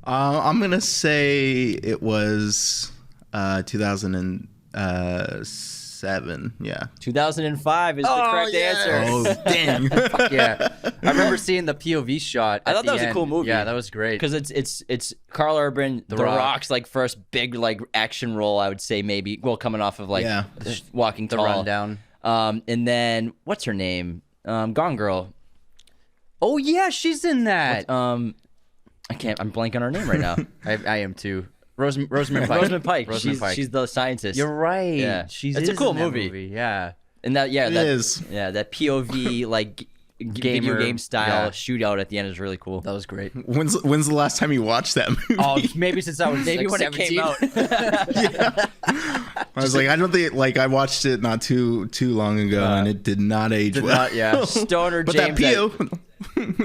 I'm gonna say it was 2007. Yeah. 2005 is the correct answer. Oh dang. Yeah, I remember seeing the POV shot. I at thought the that was a end. cool movie. Yeah, that was great. Because it's Carl Urban, The Rock. Rock's like first big like action role, I would say maybe. Well, coming off of like Yeah. Walking The Tall. rundown. And then what's her name? Gone Girl. Oh yeah, she's in that. I'm blanking on her name right now. I am too. Rosamund Pike. Rosamund Pike. Rosamund Pike. She's the scientist. You're right. Yeah. She's It's a cool in that movie. Yeah. And that It is. Yeah, that POV like video game style shootout at the end is really cool. That was great. When's the last time you watched that movie? Oh, maybe since I was Maybe like when 17. it came out. I was like, I don't think I watched it not too long ago, and it did not age well. not, yeah. Stoner But James.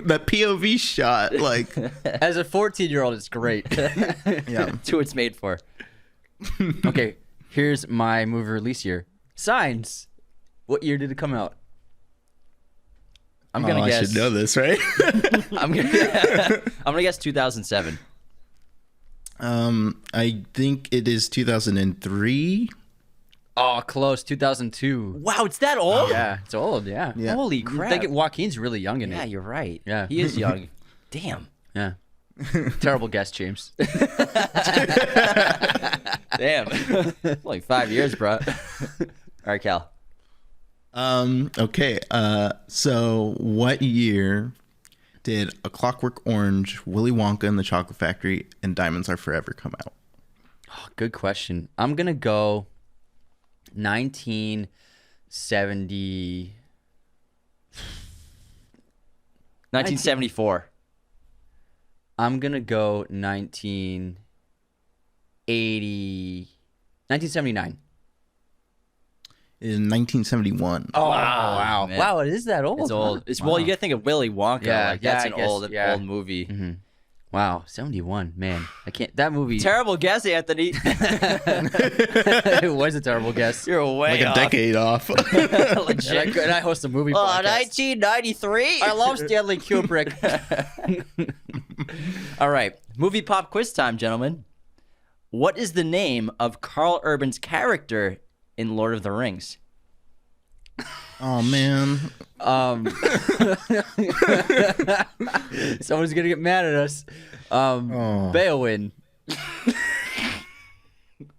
that POV shot, like, As a 14-year-old, it's great. yeah. That's who it's made for. Okay, here's my movie release year. Signs. What year did it come out? I'm gonna guess. I should know this, right? I'm gonna guess 2007. I think it is 2003. Oh, close. 2002. Wow, it's that old? Yeah, it's old. Yeah. Yeah. Holy I crap. think Joaquin's really young in Yeah, it. you're right. Yeah. He is young. Damn. Yeah. Terrible guess, James. Damn. Like 5 years, bro. All right, Cal. Okay. So what year did A Clockwork Orange, Willy Wonka and the Chocolate Factory, and Diamonds Are Forever come out? Oh, good question. I'm gonna go 1970. 1974. I'm gonna go 1979. In 1971. Oh wow! man. Wow, it is that old. It's old. huh? It's well, you gotta think of Willy Wonka. Yeah, like that's yeah, an I guess, old yeah. movie. Mm-hmm. Wow, 71. Man, I can't. That movie. Terrible guess, Anthony. It was a terrible guess. You're way Like a off. decade off. Legit. And I host a movie Oh, podcast. 1993. I love Stanley Kubrick. All right, movie pop quiz time, gentlemen. What is the name of Carl Urban's character in Lord of the Rings? Oh man. Someone's gonna get mad at us. Beowulf. Is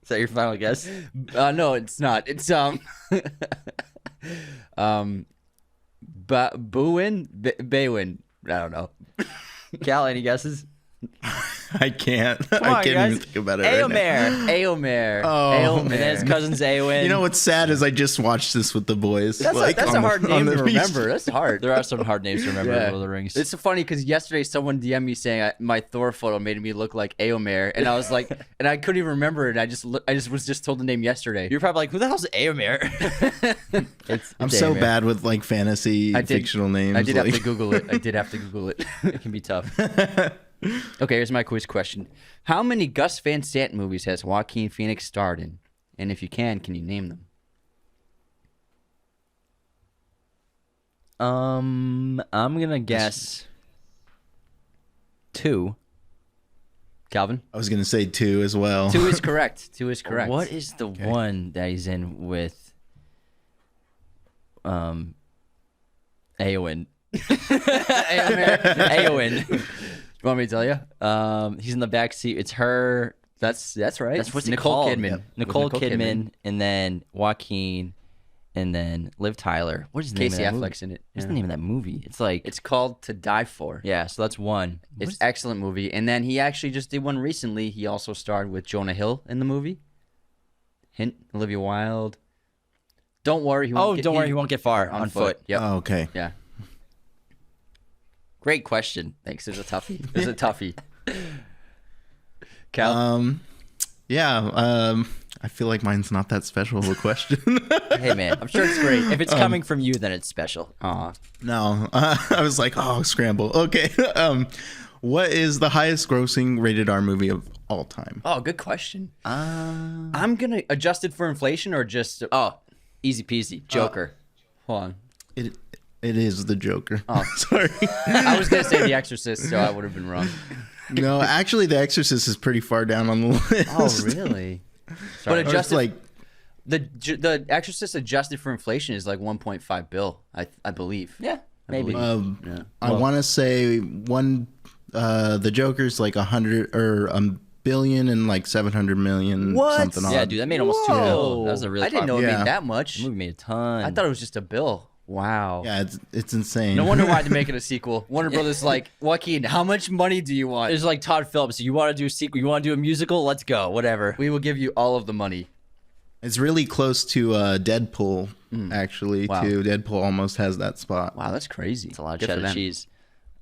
that your final guess? No, it's not. It's Baywin. I don't know. Cal, any guesses? I can't. on, I can't guys. even think about it right now. Aomer. Oh, And then his cousin's Eowyn. You know what's sad is I just watched this with the boys. That's on a hard on name the to beach. remember. That's hard. There are some hard names to remember in Lord of the Rings. It's funny because yesterday someone DM'd me saying my Thor photo made me look like Aomer, and I was like, and I couldn't even remember it. I just was just told the name yesterday. You're probably like, who the hell's Eomer? I'm so Eomer. bad with like fantasy fictional names. I did like... have to Google it. It can be tough. Okay, here's my quiz question. How many Gus Van Sant movies has Joaquin Phoenix starred in? And if you can you name them? I'm gonna guess 2. Calvin? I was gonna say 2 as well. 2 is correct. 2 is correct. What is the one that he's in with Eowyn? Eowyn. You want me to tell you? He's in the back seat. It's her. That's right. That's what's it Nicole called? Kidman. Nicole Kidman, and then Joaquin, and then Liv Tyler. What is the Casey name of that movie? Affleck's in it. What's the name of that movie? It's like It's called To Die For. yeah. So that's one. It's excellent movie. And then he actually just did one recently. He also starred with Jonah Hill in the movie. Hint, Olivia Wilde. Don't worry. He won't Don't worry, he won't get far on foot. Yep. Oh, okay. Yeah. Great question. Thanks. There's a toughie. There's a toughie. Cal? I feel like mine's not that special of a question. Hey man, I'm sure it's great. If it's coming from you, then it's special. Aw. No, I was like, oh, scramble. Okay. What is the highest grossing rated R movie of all time? Oh, good question. I'm going to adjust it for inflation or just... Oh, easy peasy. Joker. Hold on. It is the Joker. Oh, sorry. I was going to say The Exorcist, so I would have been wrong. No, actually, The Exorcist is pretty far down on the list. Oh, really? But It's adjusted... like The Exorcist adjusted for inflation is like 1.5 bill, I believe. Yeah, maybe. Yeah. I want to say the Joker's like 100 or $1 and like 700 million. What? Something Yeah, odd. dude, that made almost $2 billion. That was a really I didn't know it Yeah. made that much. The movie made a ton. I thought it was just a bill. Wow. Yeah, it's insane. No wonder why they're making a sequel. Warner Brothers like, Joaquin, how much money do you want? It's like Todd Phillips. You want to do a sequel? You want to do a musical? Let's go. Whatever. We will give you all of the money. It's really close to Deadpool, actually. Wow. Too. Deadpool almost has that spot. Wow, that's crazy. It's a lot of Good for cheddar them. cheese.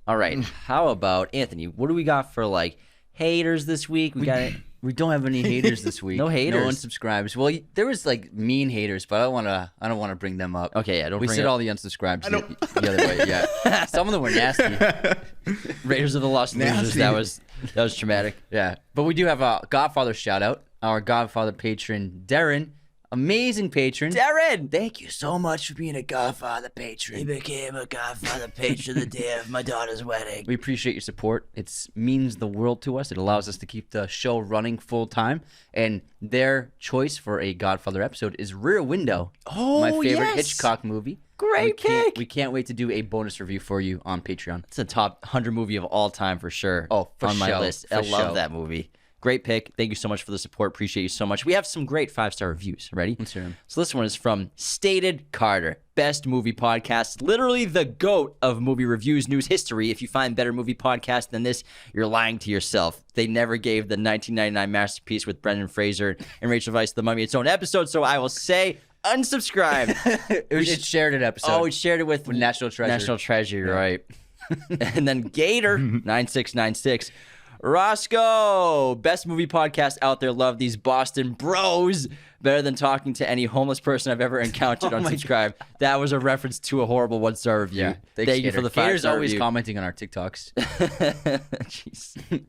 All right. How about Anthony? What do we got for like haters this week? We got We don't have any haters this week. No haters. No unsubscribes. Well, there was like mean haters, but I don't want to bring them up. Okay, yeah, don't We bring said up- all the unsubscribes the other way. Yeah, some of them were nasty. Raiders of the Lost Losers. Nasty. That was traumatic. Yeah, but we do have a Godfather shout out. Our Godfather patron Darren, amazing patron. Darren! Thank you so much for being a Godfather patron. became a Godfather patron the day of my daughter's wedding. We appreciate your support. It means the world to us. It allows us to keep the show running full time. And their choice for a Godfather episode is Rear Window. Oh, my favorite yes. Hitchcock movie. Great pick. We can't wait to do a bonus review for you on Patreon. It's a top 100 movie of all time for sure. Oh, for on my sure. list. For I love sure. that movie. Great pick. Thank you so much for the support. Appreciate you so much. We have some great 5-star reviews. Ready? Let's hear 'em. So this one is from Stated Carter. Best movie podcast. Literally the GOAT of movie reviews news history. If you find better movie podcast than this, you're lying to yourself. They never gave the 1999 masterpiece with Brendan Fraser and Rachel Weisz, The Mummy, its own episode. So I will say unsubscribe. It shared an episode. Oh, we shared it with National Treasure. National Treasure, you're right. And then Gator 9696. Roscoe, best movie podcast out there. Love these Boston bros. Better than talking to any homeless person I've ever encountered. Unsubscribe. That was a reference to a horrible 1-star review. Yeah. Thanks, Thank you for the 5-star Gator's always review. commenting on our TikToks. Jeez.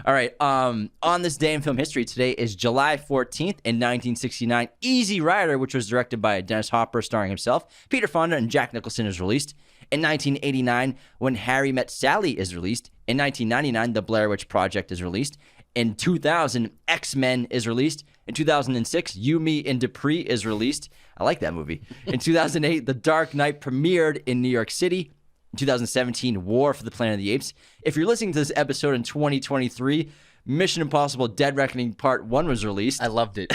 All right. On this day in film history, today is July 14th in 1969. Easy Rider, which was directed by Dennis Hopper, starring himself, Peter Fonda, and Jack Nicholson, is released. In 1989, When Harry Met Sally is released. In 1999, The Blair Witch Project is released. In 2000, X-Men is released. In 2006, You, Me, and Dupree is released. I like that movie. In 2008, The Dark Knight premiered in New York City. In 2017, War for the Planet of the Apes. If you're listening to this episode in 2023, Mission Impossible Dead Reckoning Part 1 was released. I loved it.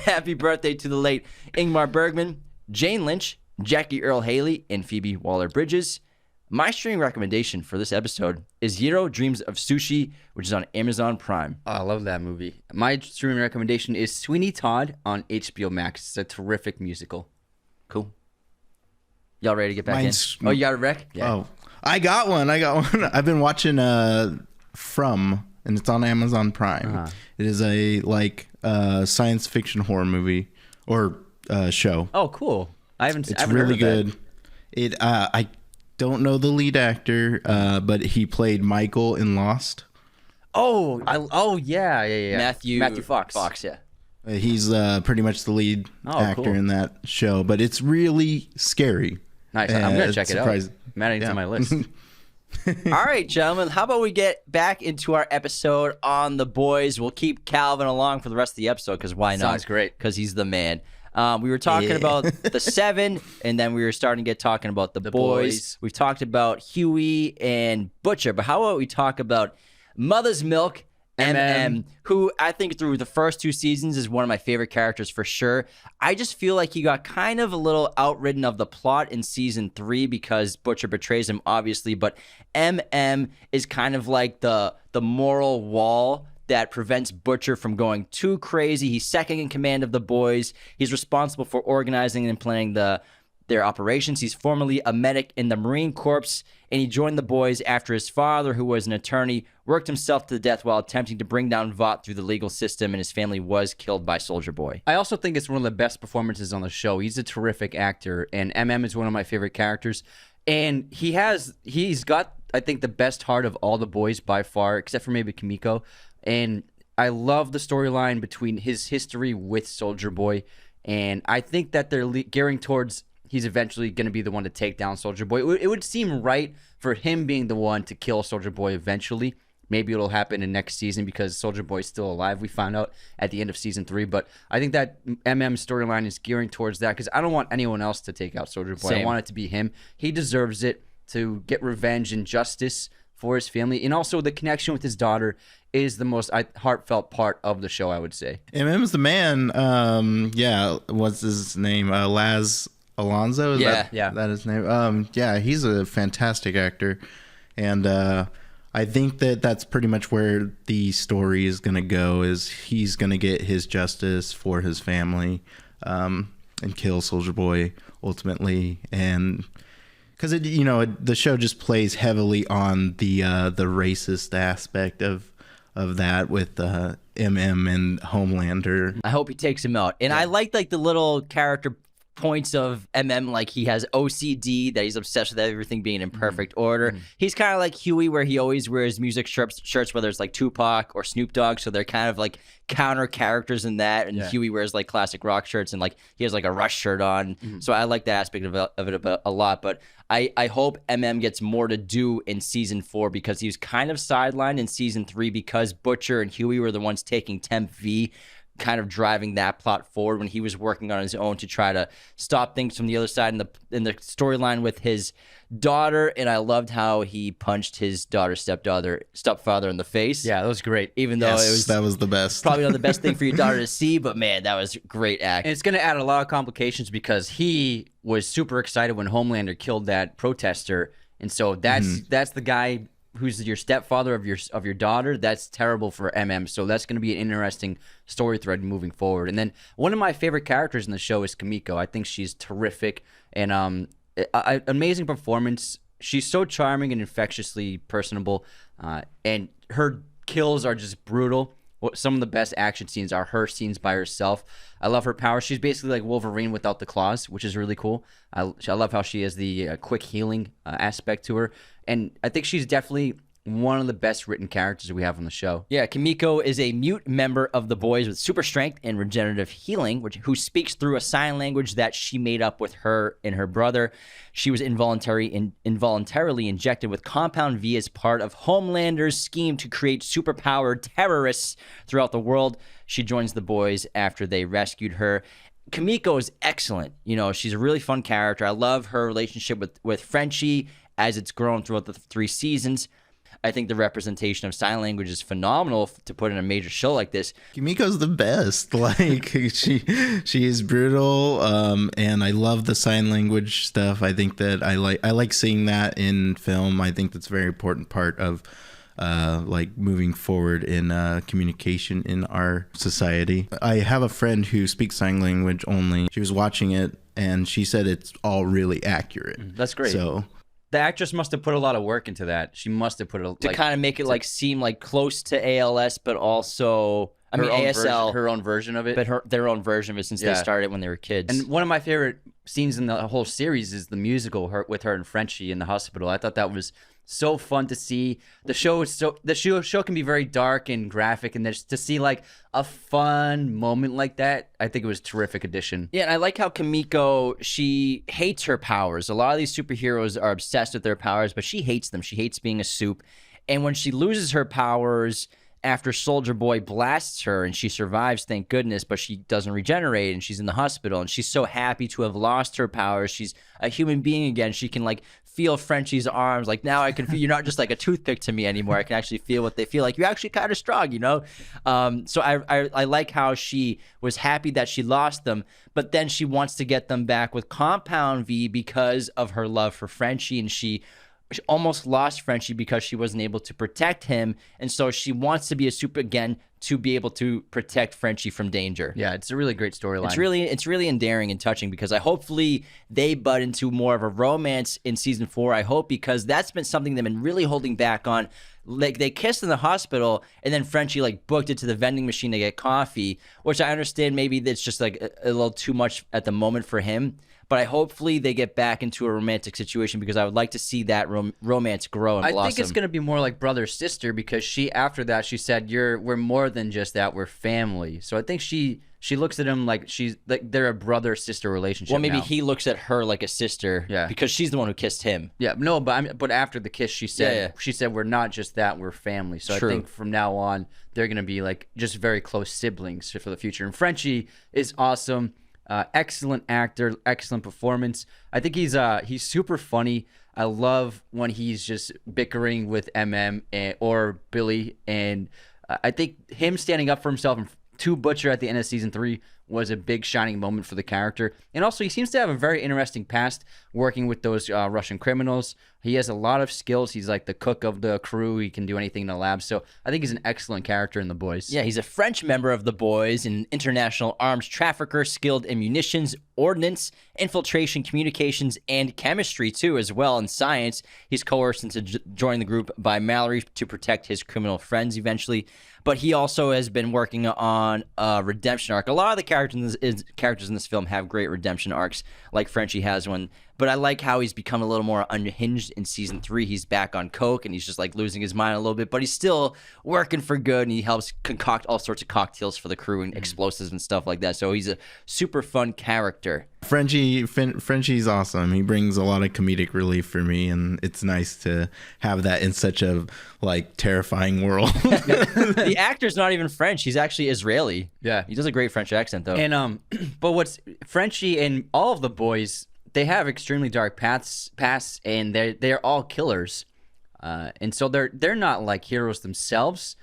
Happy birthday to the late Ingmar Bergman, Jane Lynch, Jackie Earl Haley and Phoebe Waller-Bridges. My streaming recommendation for this episode is Jiro Dreams of Sushi, which is on Amazon Prime. Oh, I love that movie. My streaming recommendation is Sweeney Todd on HBO Max. It's a terrific musical. Cool. Y'all ready to get back Mine's- in? Oh, you got a rec? Yeah. Oh, I got one. I've been watching From, and it's on Amazon Prime. It is a science fiction horror movie or show. Oh, cool. It's I haven't really heard of good. I don't know the lead actor, but he played Michael in Lost. that. Yeah. Matthew Fox. yeah. He's pretty much the lead actor cool. in that show, but it's really scary. Nice. I'm gonna It's check it out. surprising. I'm adding it to my list. All right, gentlemen, how about we get back into our episode on The Boys? We'll keep Calvin along for the rest of the episode because why not? Sounds great. Because he's the man. We were talking about the Seven, and then we were starting to get talking about the boys. We've talked about Hughie and Butcher, but how about we talk about Mother's Milk, MM, who I think through the first 2 seasons is one of my favorite characters for sure. I just feel like he got kind of a little outridden of the plot in season 3 because Butcher betrays him, obviously, but MM is kind of like the moral wall that prevents Butcher from going too crazy. He's second in command of the boys. He's responsible for organizing and planning their operations. He's formerly a medic in the Marine Corps, and he joined the boys after his father, who was an attorney, worked himself to death while attempting to bring down Vought through the legal system, and his family was killed by Soldier Boy. I also think it's one of the best performances on the show. He's a terrific actor, and MM is one of my favorite characters. And he's got, I think, the best heart of all the boys by far, except for maybe Kimiko. And I love the storyline between his history with Soldier Boy, and I think that they're gearing towards he's eventually going to be the one to take down Soldier Boy. It would seem right for him being the one to kill Soldier Boy eventually. Maybe it'll happen in next season because Soldier Boy is still alive. We found out at the end of season 3, but I think that MM storyline is gearing towards that because I don't want anyone else to take out Soldier Boy. Same. I want it to be him. He deserves it to get revenge and justice for his family, and also the connection with his daughter is the most heartfelt part of the show, I would say. MM's the man. What's his name? Laz Alonso. Is that his name? He's a fantastic actor, and I think that's pretty much where the story is going to go. Is he's going to get his justice for his family, and kill Soldier Boy ultimately, and. Because the show just plays heavily on the racist aspect of that with MM and Homelander. I hope he takes him out. And I like the little character points of MM, like he has OCD, that he's obsessed with everything being in perfect order. He's kind of like Huey, where he always wears music shirts, whether it's like Tupac or Snoop Dogg, so they're kind of like counter characters in that, and Huey wears like classic rock shirts, and like he has like a Rush shirt on, so I like that aspect of it a lot, but I hope MM gets more to do in season 4 because he was kind of sidelined in season 3 because Butcher and Huey were the ones taking Temp V, kind of driving that plot forward when he was working on his own to try to stop things from the other side in the storyline with his daughter. And I loved how he punched his daughter's stepfather in the face. Yeah, that was great. Even though that was the best. Probably not the best thing for your daughter to see, but man, that was great acting. And it's going to add a lot of complications because he was super excited when Homelander killed that protester, and so that's the guy who's your stepfather of your daughter. That's terrible for MM. So that's going to be an interesting story thread moving forward. And then one of my favorite characters in the show is Kimiko. I think she's terrific and amazing performance. She's so charming and infectiously personable, and her kills are just brutal. Some of the best action scenes are her scenes by herself. I love her power. She's basically like Wolverine without the claws, which is really cool. I love how she has the quick healing aspect to her. And I think she's definitely one of the best written characters we have on the show. Yeah, Kimiko is a mute member of the boys with super strength and regenerative healing, who speaks through a sign language that she made up with her and her brother. She was involuntarily injected with Compound V as part of Homelander's scheme to create superpowered terrorists throughout the world. She joins the boys after they rescued her. Kimiko is excellent. She's a really fun character. I love her relationship with Frenchie as it's grown throughout the 3 seasons. I think the representation of sign language is phenomenal to put in a major show like this. Kimiko's the best. Like she is brutal, and I love the sign language stuff. I think that I like seeing that in film. I think that's a very important part of like moving forward in communication in our society. I have a friend who speaks sign language only. She was watching it and she said it's all really accurate. That's great. So the actress must have put a lot of work into that. She must have put to kind of make it like seem like close to ALS, but also ASL, her own version of it, but their own version of it since they started when they were kids. And one of my favorite scenes in the whole series is the musical with her and Frenchie in the hospital. I thought that was so fun to see. The show can be very dark and graphic, and to see like a fun moment like that, I think it was a terrific addition. Yeah, and I like how Kimiko, she hates her powers. A lot of these superheroes are obsessed with their powers, but she hates them. She hates being a soup. And when she loses her powers after Soldier Boy blasts her and she survives, thank goodness, but she doesn't regenerate and she's in the hospital and she's so happy to have lost her powers. She's a human being again. She can like feel Frenchie's arms. Like, now I can feel you're not just like a toothpick to me anymore. I can actually feel what they feel like. You're actually kind of strong, you know? So I like how she was happy that she lost them, but then she wants to get them back with Compound V because of her love for Frenchie, and she almost lost Frenchie because she wasn't able to protect him, and so she wants to be a super again to be able to protect Frenchie from danger. Yeah, it's a really great storyline. It's really endearing and touching, because I hopefully they butt into more of a romance in season 4. I hope, because that's been something they've been really holding back on. Like, they kissed in the hospital, and then Frenchie like booked it to the vending machine to get coffee, which I understand maybe that's just like a little too much at the moment for him. But hopefully they get back into a romantic situation, because I would like to see that romance grow and blossom. I think it's going to be more like brother-sister, because after that she said, we're more than just that, we're family. So I think she looks at him like they're a brother-sister relationship. Well, maybe now. He looks at her like a sister, because she's the one who kissed him. Yeah, no, but after the kiss she said we're not just that, we're family. So True. I think from now on they're going to be like just very close siblings for the future. And Frenchie is awesome. Excellent actor, excellent performance. I think he's super funny. I love when he's just bickering with or Billy, and I think him standing up for himself to Butcher at the end of season 3 was a big shining moment for the character. And also, he seems to have a very interesting past working with those Russian criminals. He has a lot of skills. He's like the cook of the crew. He can do anything in the lab. So I think he's an excellent character in The Boys. Yeah, he's a French member of The Boys, an international arms trafficker skilled in munitions, ordnance, infiltration, communications, and chemistry too, as well, in science. He's coerced into joining the group by Mallory to protect his criminal friends eventually. But he also has been working on a redemption arc. A lot of the characters in this film have great redemption arcs, like Frenchie has one. But I like how he's become a little more unhinged in season 3. He's back on coke, and he's just like losing his mind a little bit, but he's still working for good, and he helps concoct all sorts of cocktails for the crew and explosives and stuff like that. So he's a super fun character. Frenchie's awesome. He brings a lot of comedic relief for me, and it's nice to have that in such a like terrifying world. The actor's not even French. He's actually Israeli. Yeah. He does a great French accent though. And but what's Frenchie and all of the boys, they have extremely dark pasts, and they're all killers, and so they're not like heroes themselves,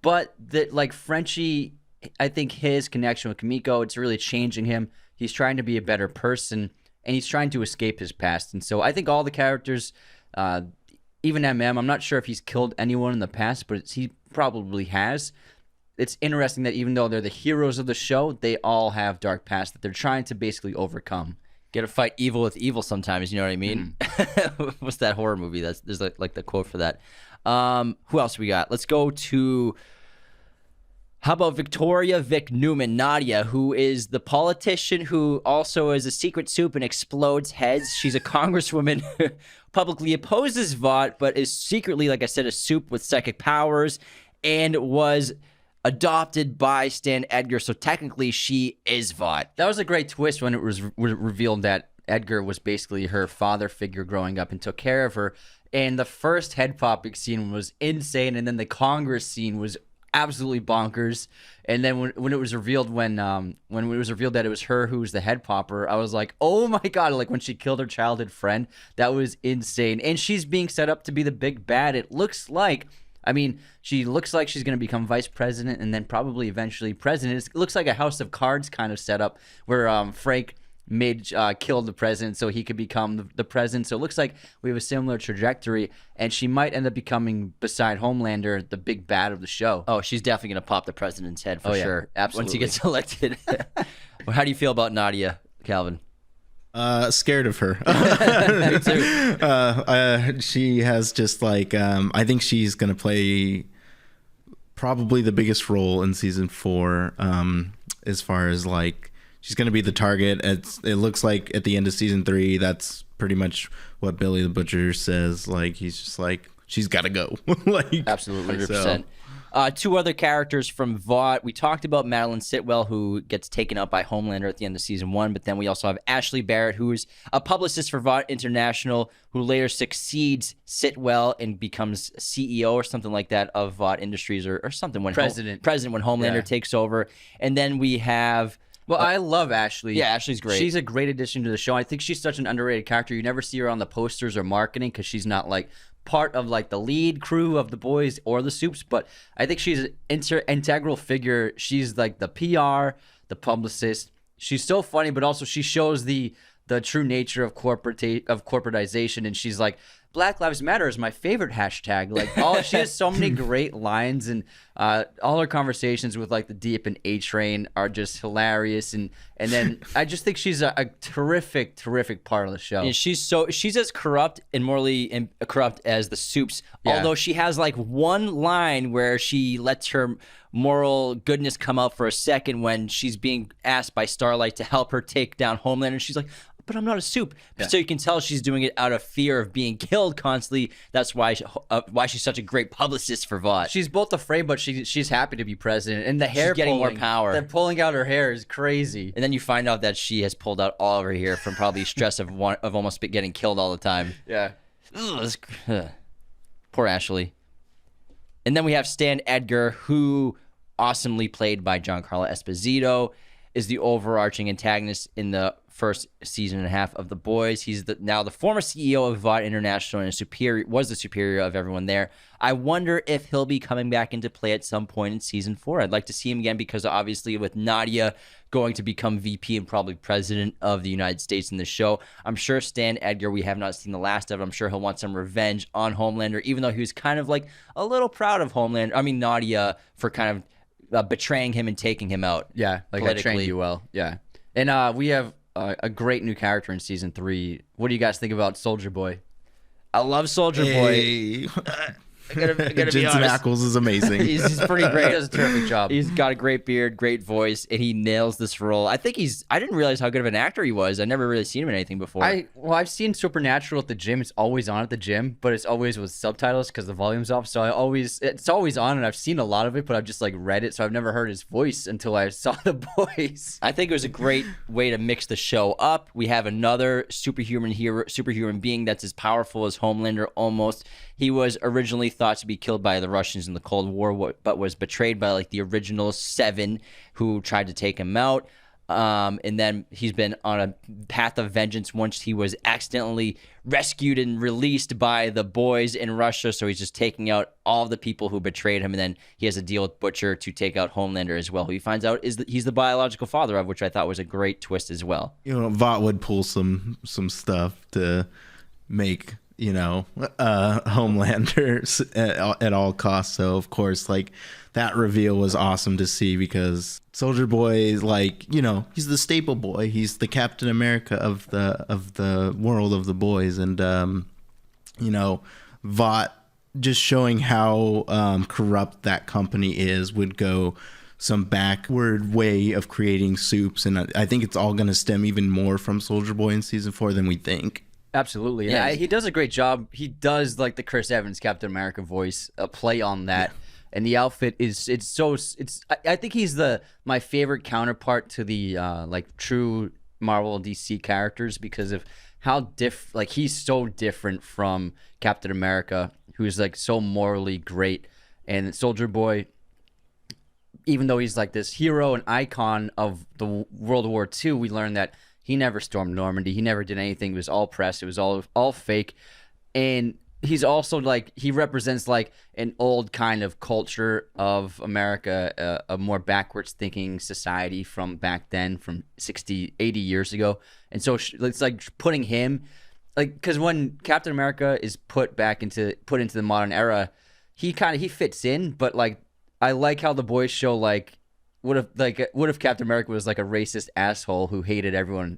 but that like Frenchie, I think his connection with Kimiko, it's really changing him. He's trying to be a better person, and he's trying to escape his past. And so I think all the characters, even I'm not sure if he's killed anyone in the past, but he probably has. It's interesting that even though they're the heroes of the show, they all have dark past that they're trying to basically overcome. Got to fight evil with evil sometimes, you know what I mean? What's that horror movie? There's like the quote for that. Who else we got? Let's go to, how about Victoria Vic Newman, Nadia, who is the politician who also is a secret soup and explodes heads. She's a congresswoman who publicly opposes Vought, but is secretly, like I said, a soup with psychic powers, and was adopted by Stan Edgar, so technically she is Vought. That was a great twist when it was revealed that Edgar was basically her father figure growing up and took care of her. And the first head popping scene was insane, and then the Congress scene was absolutely bonkers. And then when it was revealed when it was revealed that it was her who was the head popper, I was like, oh my god! Like when she killed her childhood friend, that was insane. And she's being set up to be the big bad. It looks like. I mean, she looks like she's going to become vice president and then probably eventually president. It looks like a House of Cards kind of setup where Frank killed the president so he could become the president. So it looks like we have a similar trajectory, and she might end up becoming, beside Homelander, the big bad of the show. Oh, she's definitely going to pop the president's head for sure. Absolutely. Once he gets elected. Well, how do you feel about Nadia, Calvin? Scared of her. Me too. She has just like I think she's gonna play probably the biggest role in season 4. As far as like she's gonna be the target. It looks like at the end of season 3, that's pretty much what Billy the Butcher says. Like he's just like she's got to go. Like absolutely, 100%. Two other characters from Vought. We talked about Madeline Sitwell, who gets taken out by Homelander at the end of season 1, but then we also have Ashley Barrett, who is a publicist for Vought International, who later succeeds Sitwell and becomes CEO or something like that of Vought Industries or something. President when Homelander takes over. And then we have... Well, I love Ashley. Yeah, Ashley's great. She's a great addition to the show. I think she's such an underrated character. You never see her on the posters or marketing because she's not like part of like the lead crew of the boys or the Soups, but I think she's an integral figure. She's like the PR, the publicist. She's so funny, but also she shows the true nature of corporatization, and she's like, Black Lives Matter is my favorite hashtag. Like, she has so many great lines, and all her conversations with like the Deep and A Train are just hilarious. And then I just think she's a terrific part of the show. And she's as corrupt and morally corrupt as the Soups. Yeah. Although she has like one line where she lets her moral goodness come out for a second when she's being asked by Starlight to help her take down Homelander, and she's like, but I'm not a Soup. Yeah. So you can tell she's doing it out of fear of being killed constantly. That's why she's such a great publicist for Vought. She's both afraid, but she's happy to be president. And the hair she's getting more power. The pulling out her hair is crazy. And then you find out that she has pulled out all of her hair from probably stress of almost getting killed all the time. Yeah. Poor Ashley. And then we have Stan Edgar, who, awesomely played by Giancarlo Esposito, is the overarching antagonist in the first season and a half of The Boys. He's now the former CEO of Vought International and was the superior of everyone there. I wonder if he'll be coming back into play at some point in season 4. I'd like to see him again because obviously with Nadia going to become VP and probably president of the United States in the show, I'm sure Stan Edgar, we have not seen the last of. I'm sure he'll want some revenge on Homelander, even though he was kind of like a little proud of Nadia for kind of betraying him and taking him out. Yeah, like I trained you well. Yeah. And we have a great new character in season 3. What do you guys think about Soldier Boy? I love Soldier Boy. I gotta be Jensen honest. Ackles is amazing. He's pretty great. He does a terrific job. He's got a great beard, great voice, and he nails this role. I didn't realize how good of an actor he was. I never really seen him in anything before. I've seen Supernatural at the gym. It's always on at the gym, but it's always with subtitles because the volume's off. So it's always on, and I've seen a lot of it, but I've just like read it, so I've never heard his voice until I saw The Boys. I think it was a great way to mix the show up. We have another superhuman being that's as powerful as Homelander almost. He was originally thought to be killed by the Russians in the Cold War, but was betrayed by like the original 7 who tried to take him out. And then he's been on a path of vengeance once he was accidentally rescued and released by the boys in Russia. So he's just taking out all the people who betrayed him. And then he has a deal with Butcher to take out Homelander as well, who he finds out he's the biological father of, which I thought was a great twist as well. Vought would pull some stuff to make Homelander at all costs. So of course, like that reveal was awesome to see because Soldier Boy, like, he's the staple boy. He's the Captain America of the world of the boys, and Vought just showing how corrupt that company is would go some backward way of creating soups, and I think it's all going to stem even more from Soldier Boy in season 4 than we think. Absolutely. Yeah, he does a great job. He does like the Chris Evans Captain America voice, a play on that. Yeah. And the outfit I think he's my favorite counterpart to the like true Marvel and DC characters because of how he's so different from Captain America, who's like so morally great. And Soldier Boy, even though he's like this hero and icon of the World War II, we learned that he never stormed Normandy. He never did anything. It was all press. It was all fake. And he's also like, he represents like an old kind of culture of America, a more backwards thinking society from back then, from 60, 80 years ago. And so it's like putting him, like, because when Captain America is put into the modern era, he fits in, but like, I like how the boys show like, what if Captain America was like a racist asshole who hated everyone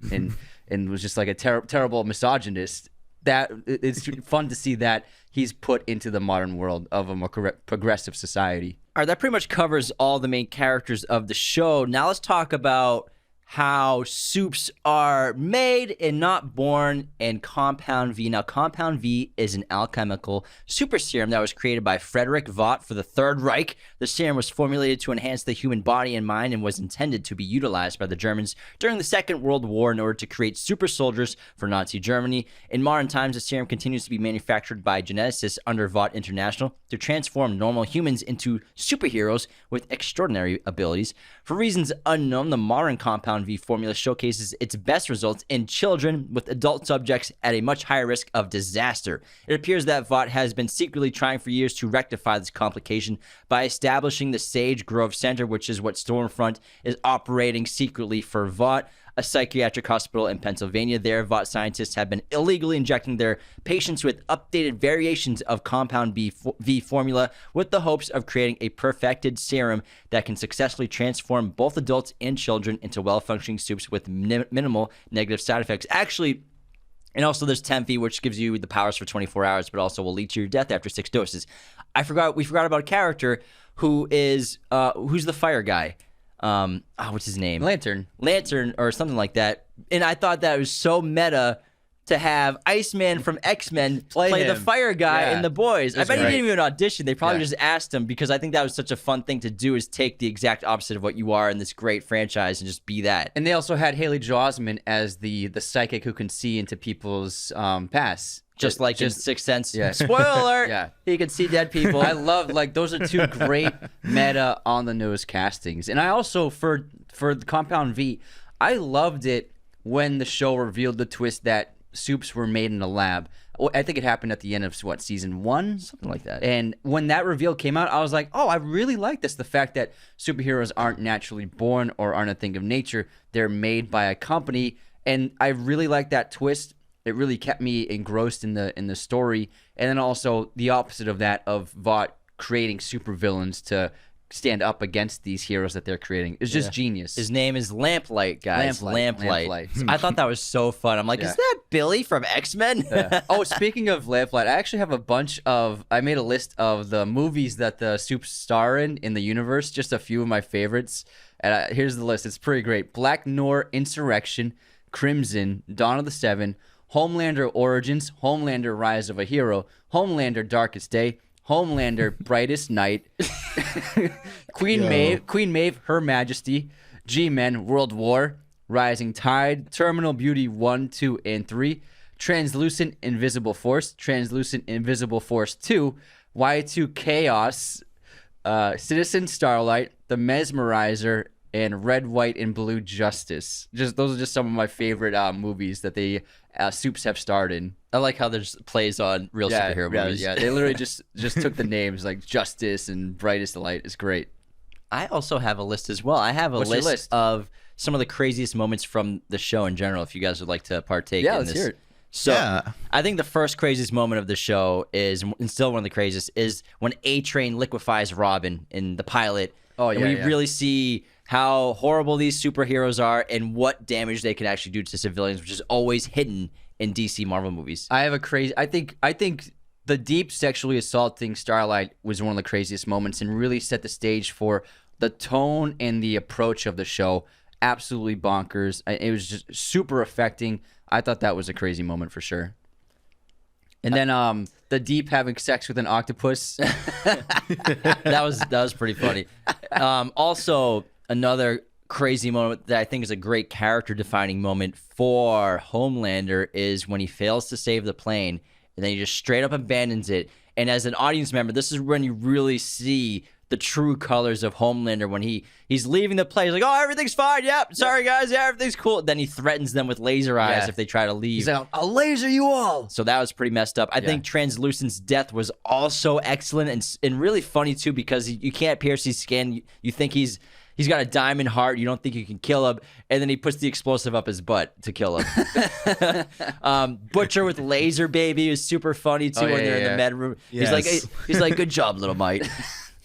and was just like a terrible misogynist. That it's fun to see that he's put into the modern world of a more progressive society. All right, that pretty much covers all the main characters of the show. Now let's talk about how soups are made and not born in Compound V. Now, Compound V is an alchemical super serum that was created by Frederick Vought for the Third Reich. The serum was formulated to enhance the human body and mind and was intended to be utilized by the Germans during the Second World War in order to create super soldiers for Nazi Germany. In modern times, the serum continues to be manufactured by geneticists under Vought International to transform normal humans into superheroes with extraordinary abilities. For reasons unknown, the modern Compound V formula showcases its best results in children, with adult subjects at a much higher risk of disaster. It appears that Vought has been secretly trying for years to rectify this complication by establishing the Sage Grove Center, which is what Stormfront is operating secretly for Vought, a psychiatric hospital in Pennsylvania. There, Vought scientists have been illegally injecting their patients with updated variations of Compound V formula with the hopes of creating a perfected serum that can successfully transform both adults and children into well-functioning soups with minimal negative side effects. Actually, and also there's Temp V, which gives you the powers for 24 hours, but also will lead to your death after 6 doses. We forgot about a character who is who's the fire guy. What's his name? Lantern or something like that. And I thought that was so meta to have Iceman from X-Men play the fire guy in The Boys. I bet he didn't even audition. They probably just asked him, because I think that was such a fun thing to do, is take the exact opposite of what you are in this great franchise and just be that. And they also had Haley Joel Osment as the psychic who can see into people's past. Just like in Sixth Sense. Yeah. Spoiler alert! Yeah. He can see dead people. I love, like, those are two great meta on-the-nose castings. And I also, for the Compound V, I loved it when the show revealed the twist that soups were made in a lab. I think it happened at the end of, season 1? Something like that. And when that reveal came out, I was like, oh, I really like this. The fact that superheroes aren't naturally born or aren't a thing of nature. They're made by a company. And I really like that twist. It really kept me engrossed in the story. And then also the opposite of that, of Vought creating supervillains to stand up against these heroes that they're creating. It's just genius. His name is Lamplight, guys. Lamplight. I thought that was so fun. I'm like, is that Billy from X-Men? Oh, speaking of Lamplight, I actually have I made a list of the movies that the soups star in the universe, just a few of my favorites. And here's the list. It's pretty great. Black Noir, Insurrection, Crimson, Dawn of the Seven, Homelander Origins, Homelander Rise of a Hero, Homelander Darkest Day, Homelander Brightest Night, Queen Maeve, Her Majesty, G-Men World War, Rising Tide, Terminal Beauty 1, 2, and 3, Translucent Invisible Force, Translucent Invisible Force 2, Y2 Chaos, Citizen Starlight, The Mesmerizer, and Red, White, and Blue Justice. Those are just some of my favorite movies that they soups have starred in. I like how there's plays on real superhero movies. Yeah, they literally just took the names like Justice and Brightest Light. It's great. I also have a list as well. I have a list of some of the craziest moments from the show in general, if you guys would like to partake in this. Let's hear it. So I think the first craziest moment of the show is, and still one of the craziest, is when A-Train liquefies Robin in the pilot. Oh, yeah. And we really see how horrible these superheroes are and what damage they can actually do to civilians, which is always hidden in DC Marvel movies. I think the deep sexually assaulting Starlight was one of the craziest moments and really set the stage for the tone and the approach of the show. Absolutely bonkers. It was just super affecting. I thought that was a crazy moment for sure. And then the Deep having sex with an octopus. that was pretty funny. Also, another crazy moment that I think is a great character-defining moment for Homelander is when he fails to save the plane, and then he just straight up abandons it. And as an audience member, this is when you really see the true colors of Homelander when he's leaving the place. Like, oh, everything's fine. Yep. Sorry, guys. Yeah, everything's cool. Then he threatens them with laser eyes if they try to leave. He's like, I'll laser you all. So that was pretty messed up. I think Translucent's death was also excellent and really funny, too, because you can't pierce his skin. You think he's got a diamond heart. You don't think you can kill him. And then he puts the explosive up his butt to kill him. Butcher with laser baby is super funny, too, when they're in the med room. Yes. He's like, good job, little mate.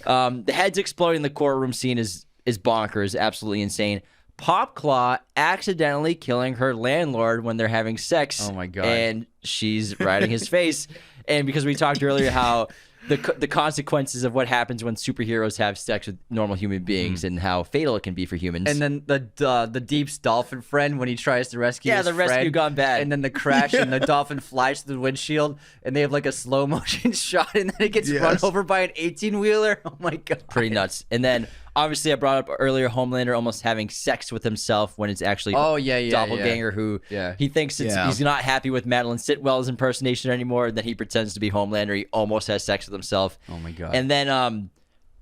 The heads exploding in the courtroom scene is bonkers, absolutely insane. Popclaw accidentally killing her landlord when they're having sex. Oh, my God. And she's riding his face. And because we talked earlier how the consequences of what happens when superheroes have sex with normal human beings and how fatal it can be for humans. And then the Deep's dolphin friend when he tries to rescue his the rescue friend, gone bad. and then the crash and the dolphin flies through the windshield and they have like a slow motion shot and then it gets run over by an 18-wheeler. Oh my God. Pretty nuts. And then obviously I brought up earlier Homelander almost having sex with himself when it's actually doppelganger who he thinks he's not happy with Madeline Sitwell's impersonation anymore, and then he pretends to be Homelander. He almost has sex with himself. Oh my God. And then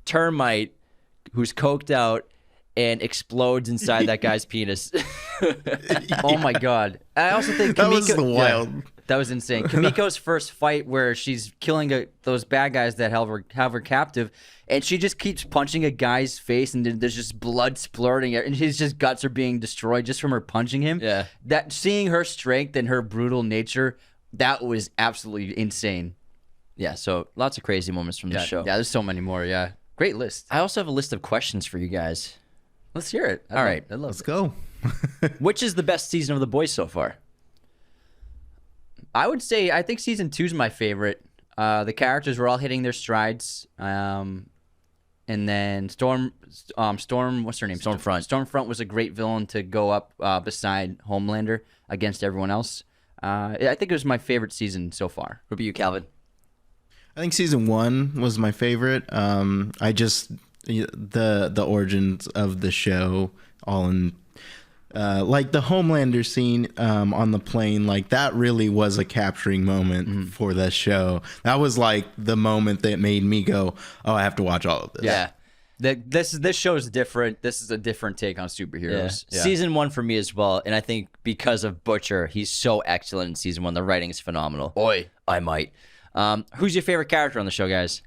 Termite, who's coked out and explodes inside that guy's penis. Oh my God. I also think that was the wild. That was insane. Kimiko's first fight where she's killing those bad guys that have her captive, and she just keeps punching a guy's face, and there's just blood splurting, and his just guts are being destroyed just from her punching him. Yeah. That seeing her strength and her brutal nature, that was absolutely insane. Yeah, so lots of crazy moments from the show. Yeah, there's so many more, yeah. Great list. I also have a list of questions for you guys. Let's hear it. All right. Let's go. Which is the best season of The Boys so far? I would say I think season 2 is my favorite. The characters were all hitting their strides. And then Storm, what's her name? Stormfront. Stormfront was a great villain to go up beside Homelander against everyone else. I think it was my favorite season so far. What about you, Calvin? I think season 1 was my favorite. I just the origins of the show all in. Like the Homelander scene on the plane, like that really was a capturing moment for that show. That was like the moment that made me go, "Oh, I have to watch all of this." Yeah, this show is different. This is a different take on superheroes. Yeah. Season 1 for me as well, and I think because of Butcher, he's so excellent in season 1. The writing is phenomenal. Oi, I might. Who's your favorite character on the show, guys?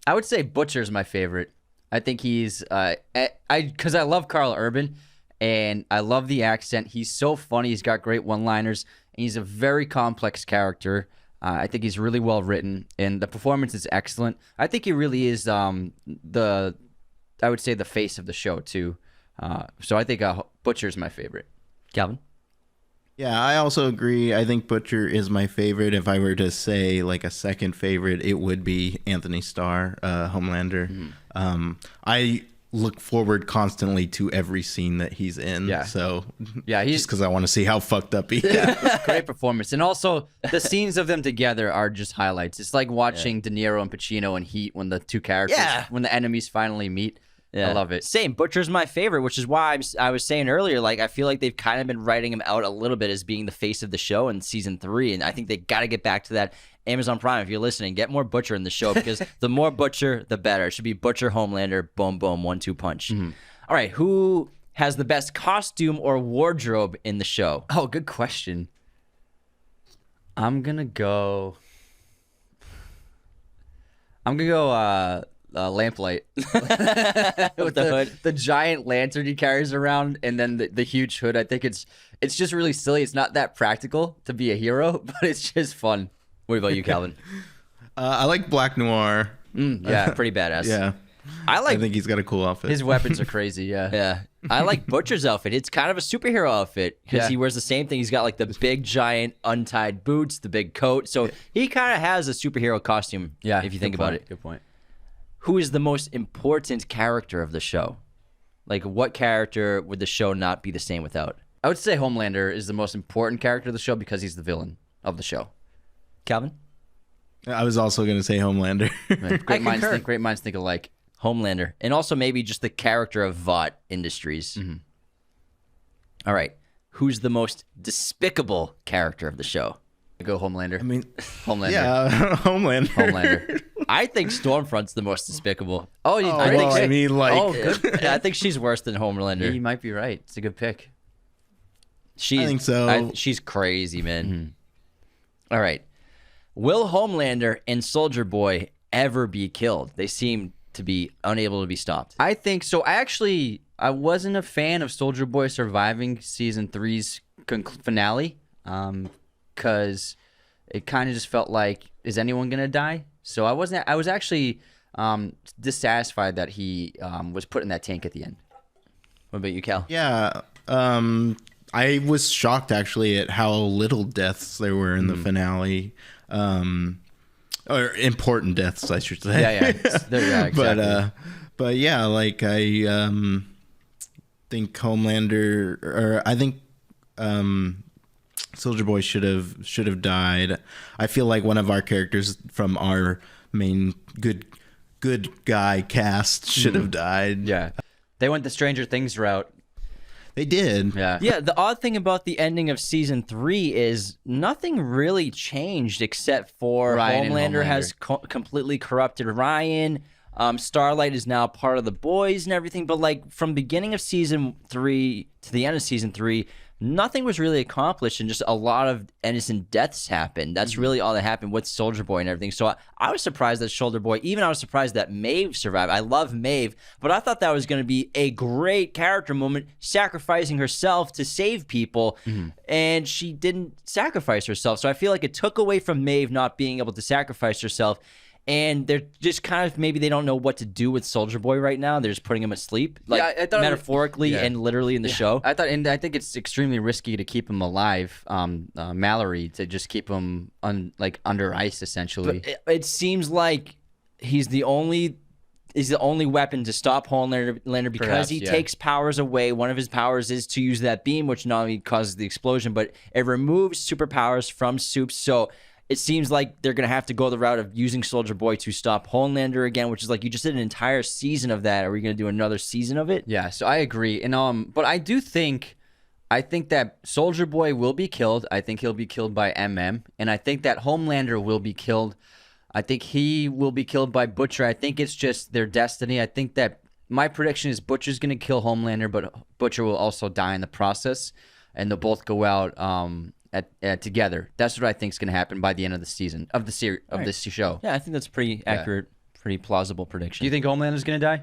I would say Butcher's my favorite. I think he's because I love Carl Urban and I love the accent. He's so funny. He's got great one-liners. And he's a very complex character. I think he's really well written and the performance is excellent. I think he really is I would say the face of the show too. So I think Butcher's my favorite. Calvin? Yeah, I also agree. I think Butcher is my favorite. If I were to say like a second favorite, it would be Anthony Starr, Homelander. I look forward constantly to every scene that he's in. Yeah. So he's just because I want to see how fucked up he is. Yeah, great performance. And also the scenes of them together are just highlights. It's like watching De Niro and Pacino in Heat when the two characters, when the enemies finally meet. Yeah. I love it. Same. Butcher's my favorite, which is why I was saying earlier, like, I feel like they've kind of been writing him out a little bit as being the face of the show in season 3. And I think they got to get back to that. Amazon Prime, if you're listening, get more Butcher in the show because the more Butcher, the better. It should be Butcher, Homelander, boom, boom, 1-2 punch. All right. Who has the best costume or wardrobe in the show? Oh, good question. I'm going to go Lamplight with the hood, the giant lantern he carries around, and then the huge hood. I think it's just really silly. It's not that practical to be a hero, but it's just fun. What about you, Calvin? I like Black Noir. Yeah, pretty badass. Yeah, I think he's got a cool outfit. His weapons are crazy. Yeah. I like Butcher's outfit. It's kind of a superhero outfit because he wears the same thing. He's got like the big giant untied boots, the big coat. So he kind of has a superhero costume. Yeah, if you think about it. Good point. Who is the most important character of the show? Like, what character would the show not be the same without? I would say Homelander is the most important character of the show because he's the villain of the show. Calvin? I was also going to say Homelander. Great minds think alike. Homelander. And also maybe just the character of Vought Industries. All right. Who's the most despicable character of the show? Go Homelander. I mean, Homelander. Yeah, Homelander. I think Stormfront's the most despicable. Oh, I mean, like, good. I think she's worse than Homelander. You might be right. It's a good pick. I think so. She's crazy, man. Mm-hmm. All right. Will Homelander and Soldier Boy ever be killed? They seem to be unable to be stopped. I think so. I wasn't a fan of Soldier Boy surviving season 3's finale, because it kind of just felt like, is anyone gonna die? So I was actually dissatisfied that he was put in that tank at the end. What about you, Cal? Yeah. I was shocked actually at how little deaths there were in the finale. Or important deaths, I should say. Yeah, exactly. But yeah, like I think Homelander, or I think Soldier Boy should have died. I feel like one of our characters from our main good guy cast should have died. Yeah, they went the Stranger Things route. They did. Yeah. Yeah, the odd thing about the ending of season 3 is nothing really changed except for Homelander has completely corrupted Ryan. Starlight is now part of the boys and everything, but like from beginning of season 3 to the end of season 3, nothing was really accomplished, and just a lot of innocent deaths happened. That's really all that happened with Soldier Boy and everything. So I was surprised that Soldier Boy, even I was surprised that Maeve survived. I love Maeve, but I thought that was going to be a great character moment, sacrificing herself to save people, and she didn't sacrifice herself. So I feel like it took away from Maeve not being able to sacrifice herself. And they're just kind of, maybe they don't know what to do with Soldier Boy right now. They're just putting him asleep, like I thought metaphorically and literally in the show. I think it's extremely risky to keep him alive, Mallory, to just keep him under ice essentially. But it seems like he's the only weapon to stop Homelander because he takes powers away. One of his powers is to use that beam, which not only causes the explosion, but it removes superpowers from Soups. So it seems like they're going to have to go the route of using Soldier Boy to stop Homelander again, which is like, you just did an entire season of that. Are we going to do another season of it? Yeah, so I agree. And but I think that Soldier Boy will be killed. I think he'll be killed by MM. And I think that Homelander will be killed. I think he will be killed by Butcher. I think it's just their destiny. I think that my prediction is Butcher's going to kill Homelander, but Butcher will also die in the process. And they'll both go out together. That's what I think is going to happen by the end of the season of the series of this show. Yeah, I think that's pretty accurate, pretty plausible prediction. Do you think Homelander's going to die?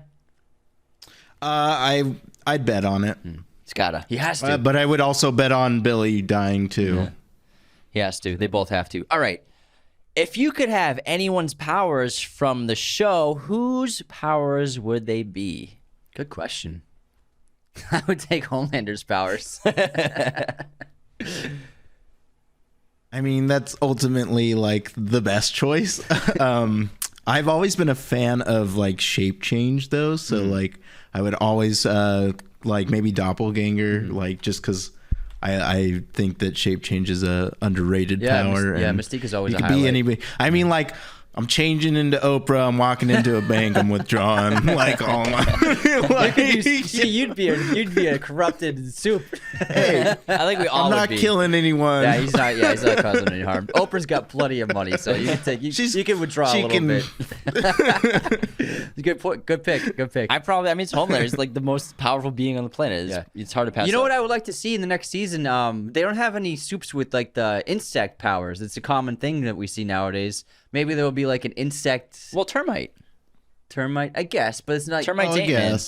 I'd bet on it. It's gotta. He has to. But I would also bet on Billy dying too. Yeah. He has to. They both have to. All right. If you could have anyone's powers from the show, whose powers would they be? Good question. I would take Homelander's powers. I mean, that's ultimately like the best choice. I've always been a fan of like shape change though. So like I would always like maybe doppelganger, like just because I think that shape change is a underrated power. Mystique is always you a could highlight. be anybody. I mean, like I'm changing into Oprah. I'm walking into a bank. I'm withdrawn. Like all my. You'd be a corrupted Soup. Hey, I think we all. I'm not killing anyone. Yeah, he's not causing any harm. Oprah's got plenty of money, so you can take. You can withdraw a little bit. Good pick. It's Homelander. He's like the most powerful being on the planet. It's hard to pass. You know up. what I would like to see in the next season? They don't have any Soups with like the insect powers. It's a common thing that we see nowadays. Maybe there will be like an insect. Well, termite, I guess, but it's not. Termite's Ant-Man.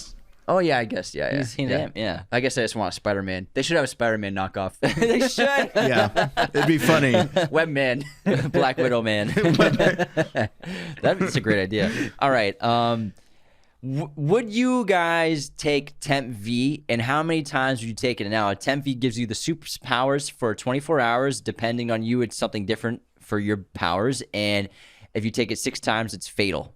Oh yeah, I guess. Yeah. He's yeah. I guess I just want a Spider-Man. They should have a Spider-Man knockoff. They should. Yeah, it'd be funny. Webman, Black Widow Man. That's a great idea. All right. Would you guys take Temp V, and how many times would you take it? Now, Temp V gives you the superpowers for 24 hours. Depending on you, it's something different for your powers, and if you take it 6 times, it's fatal.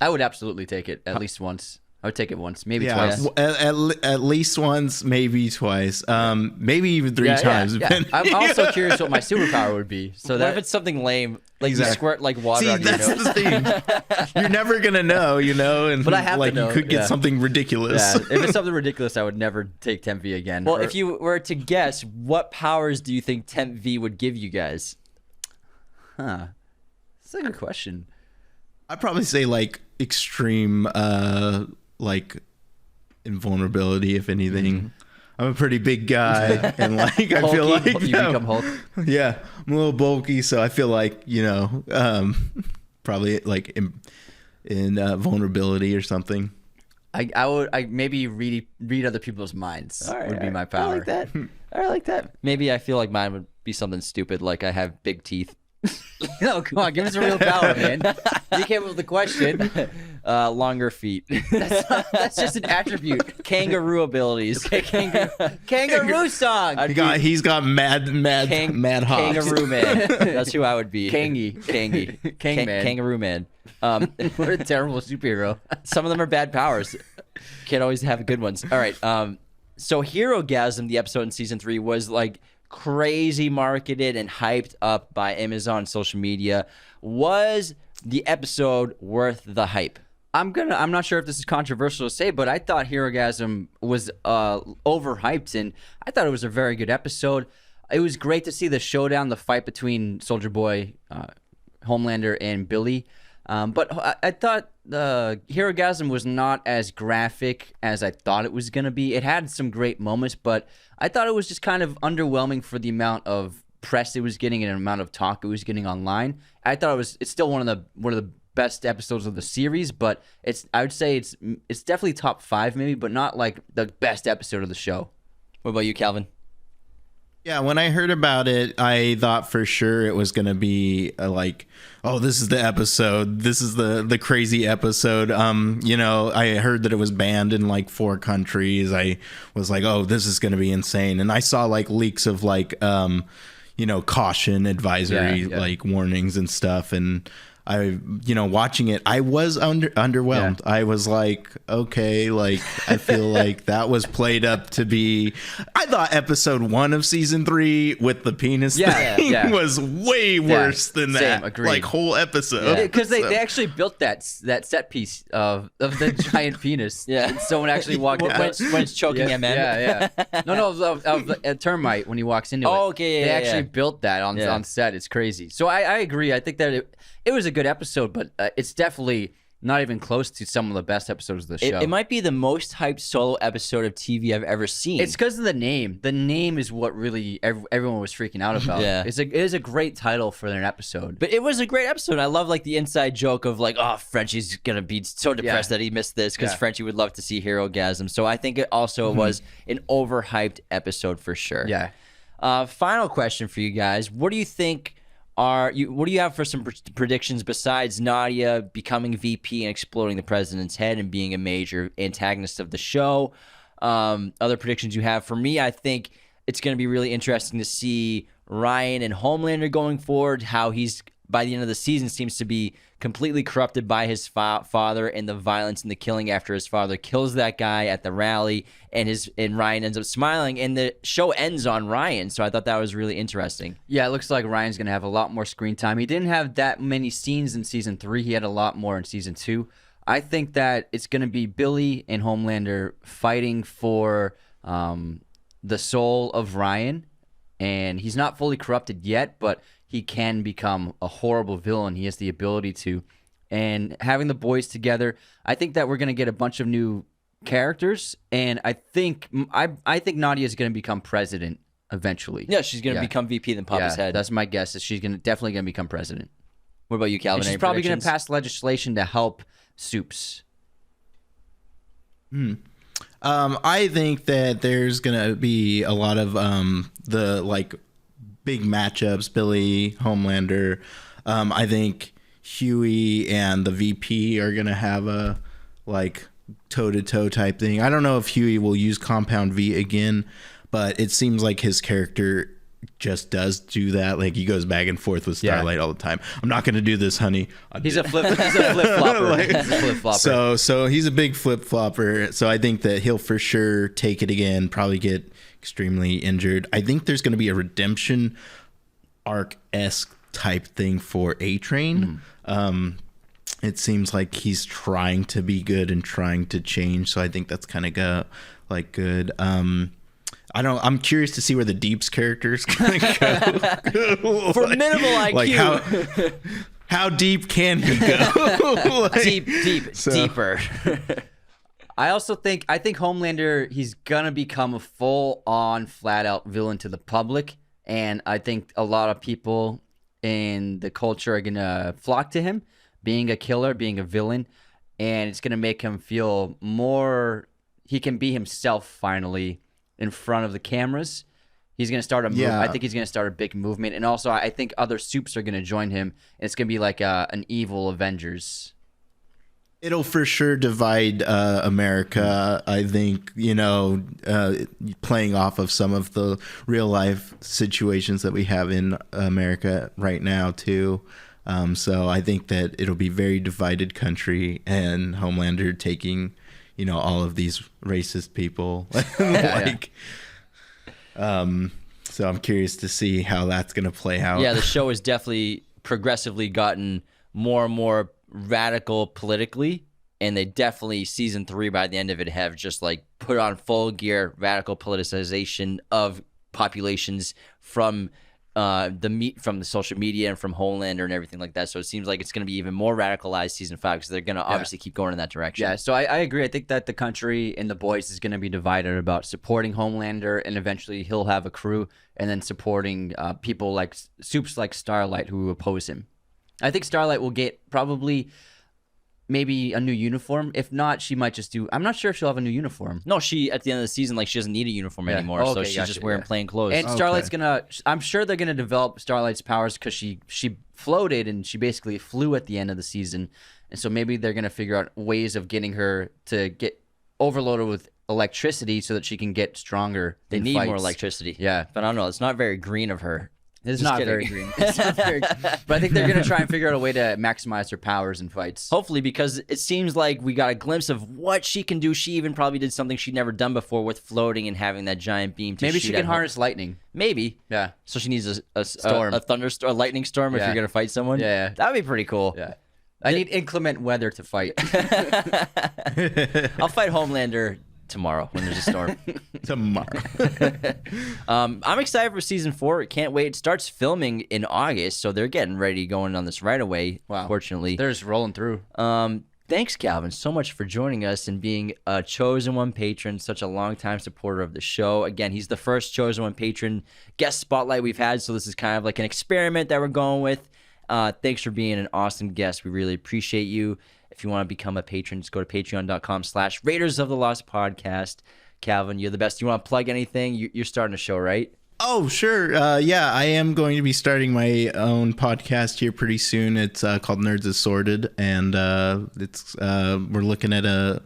I would absolutely take it at least once. I would take it once, maybe twice. At least once, maybe twice, maybe even 3 times. Yeah. I'm also curious what my superpower would be. So what if it's something lame, like you squirt like water out your nose? That's the thing. You're never gonna know, and but I have to know. You could get something ridiculous. Yeah. If it's something ridiculous, I would never take Temp V again. Well, if you were to guess, what powers do you think Temp V would give you guys? That's a good question. I'd probably say like extreme, like invulnerability, if anything. I'm a pretty big guy, and like I feel like you become Hulk. Yeah, I'm a little bulky, so I feel like probably like in vulnerability or something. I would maybe read other people's minds. Would be my power. I like that. I like that. Maybe I feel like mine would be something stupid, like I have big teeth. No, come on, give us a real power, man. You came up with the question. Longer feet. That's just an attribute. Kangaroo abilities. Kangaroo song. He's got mad hops. Kangaroo man. That's who I would be. Kangy. Man. Kangaroo man. What a terrible superhero. Some of them are bad powers. Can't always have good ones. All right. So Herogasm, the episode in season 3, was like crazy marketed and hyped up by Amazon social media. Was the episode worth the hype? I'm not sure if this is controversial to say, but I thought Herogasm was overhyped, and I thought it was a very good episode. It was great to see the showdown, the fight between Soldier Boy, Homelander, and Billy. But I thought Herogasm was not as graphic as I thought it was going to be. It had some great moments, but I thought it was just kind of underwhelming for the amount of press it was getting and the amount of talk it was getting online. I thought it's still one of the best episodes of the series, but I would say it's definitely top 5 maybe, but not like the best episode of the show. What about you, Calvin? Yeah, when I heard about it, I thought for sure it was going to be like, oh, this is the episode. This is the crazy episode. I heard that it was banned in like 4 countries. I was like, oh, this is going to be insane. And I saw like leaks of like, caution advisory, like warnings and stuff. And watching it, I was underwhelmed. Yeah. I was like, okay, like I feel like that was played up to be. I thought episode 1 of season 3 with the penis thing was way worse than that. Agreed. Like whole episode. Because they actually built that set piece of the giant penis. Yeah. And someone actually walked when it's choking him in. Yeah. No, of a termite when he walks into it. Oh, okay. They actually built that on set. It's crazy. So I agree. I think that it was a good episode, but it's definitely not even close to some of the best episodes of the show. It might be the most hyped solo episode of TV I've ever seen. It's because of the name. The name is what really everyone was freaking out about. Yeah. It is a great title for an episode. But it was a great episode. I love like the inside joke of like, oh, Frenchie's gonna be so depressed that he missed this because Frenchie would love to see Herogasm. So I think it also was an overhyped episode for sure. Yeah. Final question for you guys: what do you think? What do you have for some predictions besides Nadia becoming VP and exploding the president's head and being a major antagonist of the show? Other predictions you have? For me, I think it's going to be really interesting to see Ryan and Homelander going forward, how he's, by the end of the season, seems to be completely corrupted by his father and the violence and the killing after his father kills that guy at the rally, and Ryan ends up smiling, and the show ends on Ryan. So I thought that was really interesting. Yeah, it looks like Ryan's going to have a lot more screen time. He didn't have that many scenes in season 3. He had a lot more in season 2. I think that it's going to be Billy and Homelander fighting for the soul of Ryan, and he's not fully corrupted yet, but he can become a horrible villain. He has the ability to. And having the boys together, I think that we're going to get a bunch of new characters, and I think Nadia is going to become president eventually. Yeah, she's going to become VP then Papa's head. That's my guess. Is she's definitely going to become president. What about you, Calvin? And she's probably going to pass legislation to help Soups. I think that there's going to be a lot of the like big matchups, Billy, Homelander. I think Hughie and the VP are going to have a like toe-to-toe type thing. I don't know if Hughie will use Compound V again, but it seems like his character just does do that. Like he goes back and forth with Starlight all the time. I'm not going to do this, honey. He's a flip-flopper. He's a flip-flopper. So he's a big flip-flopper. So I think that he'll for sure take it again, probably get extremely injured. I think there's going to be a redemption arc-esque type thing for A-Train. It seems like he's trying to be good and trying to change. So I think that's kind of good. I'm curious to see where the Deeps character is going to go. For like, minimal IQ. Like how deep can he go? Like, deeper. I think Homelander, he's gonna become a full-on, flat-out villain to the public, and I think a lot of people in the culture are gonna flock to him, being a killer, being a villain, and it's gonna make him feel more. He can be himself finally in front of the cameras. He's gonna start a movement. I think he's gonna start a big movement, and also I think other supes are gonna join him, and it's gonna be like an evil Avengers. It'll for sure divide America. I think, playing off of some of the real life situations that we have in America right now too. So I think that it'll be very divided country, and Homelander taking, all of these racist people. So I'm curious to see how that's going to play out. Yeah, the show has definitely progressively gotten more and more radical politically, and they definitely, season 3 by the end of it, have just like put on full gear radical politicization of populations from the social media and from Homelander and everything like that. So it seems like it's going to be even more radicalized season 5, because they're going to obviously keep going in that direction. Yeah, so I agree. I think that the country and the boys is going to be divided about supporting Homelander, and eventually he'll have a crew, and then supporting people like supes like Starlight who oppose him. I think Starlight will get probably maybe a new uniform. If not, she might just do. I'm not sure if she'll have a new uniform. No, she at the end of the season, like, she doesn't need a uniform anymore, so she's just wearing plain clothes. And Starlight's gonna. I'm sure they're gonna develop Starlight's powers, because she floated and she basically flew at the end of the season, and so maybe they're gonna figure out ways of getting her to get overloaded with electricity so that she can get stronger. They need more electricity. Yeah, but I don't know. It's not very green of her. It's not very green. It's not very green. But I think they're going to try and figure out a way to maximize her powers in fights. Hopefully, because it seems like we got a glimpse of what she can do. She even probably did something she'd never done before with floating and having that giant beam to Maybe shoot she can harness lightning. Maybe. Yeah. So she needs a storm, a thunderstorm, a lightning storm if you're going to fight someone. Yeah. That would be pretty cool. Yeah. I need inclement weather to fight. I'll fight Homelander tomorrow when there's a storm. Tomorrow. I'm excited for season 4. Can't wait. It starts filming in August, so they're getting ready, going on this right away. Wow. Fortunately, They're just rolling through. Thanks, Calvin, so much for joining us and being a Chosen One patron, such a long-time supporter of the show. Again, he's the first Chosen One patron guest spotlight we've had, so this is kind of like an experiment that we're going with. Thanks for being an awesome guest. We really appreciate you. If you want to become a patron, just go to patreon.com/Raiders of the Lost Podcast. Calvin, you're the best. You want to plug anything? You're starting a show, right? Oh, sure. Yeah, I am going to be starting my own podcast here pretty soon. It's called Nerds Assorted, and we're looking at a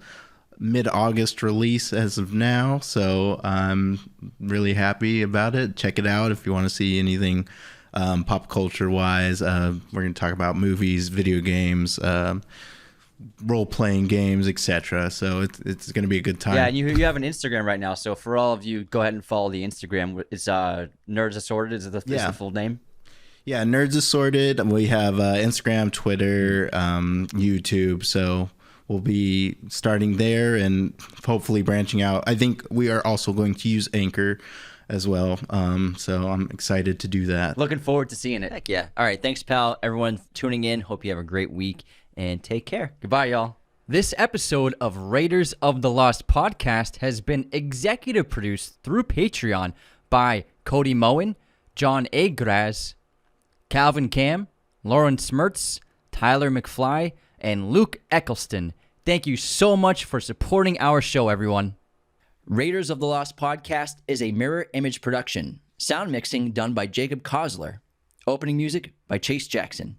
mid-August release as of now, so I'm really happy about it. Check it out if you want to see anything pop culture-wise. We're going to talk about movies, video games, role-playing games, etc. So it's going to be a good time. Yeah, and you have an Instagram right now, so for all of you, go ahead and follow the Instagram. It's Nerds Assorted is the full name. Yeah, Nerds Assorted. We have Instagram, Twitter, YouTube, so we'll be starting there and hopefully branching out. I think we are also going to use Anchor as well, so I'm excited to do that. Looking forward to seeing it. Heck yeah. All right, thanks, pal. Everyone tuning in, hope you have a great week. And take care. Goodbye, y'all. This episode of Raiders of the Lost Podcast has been executive produced through Patreon by Cody Moen, John A. Graz, Calvin Cam, Lauren Smertz, Tyler McFly, and Luke Eccleston. Thank you so much for supporting our show, everyone. Raiders of the Lost Podcast is a mirror image production. Sound mixing done by Jacob Kossler. Opening music by Chase Jackson.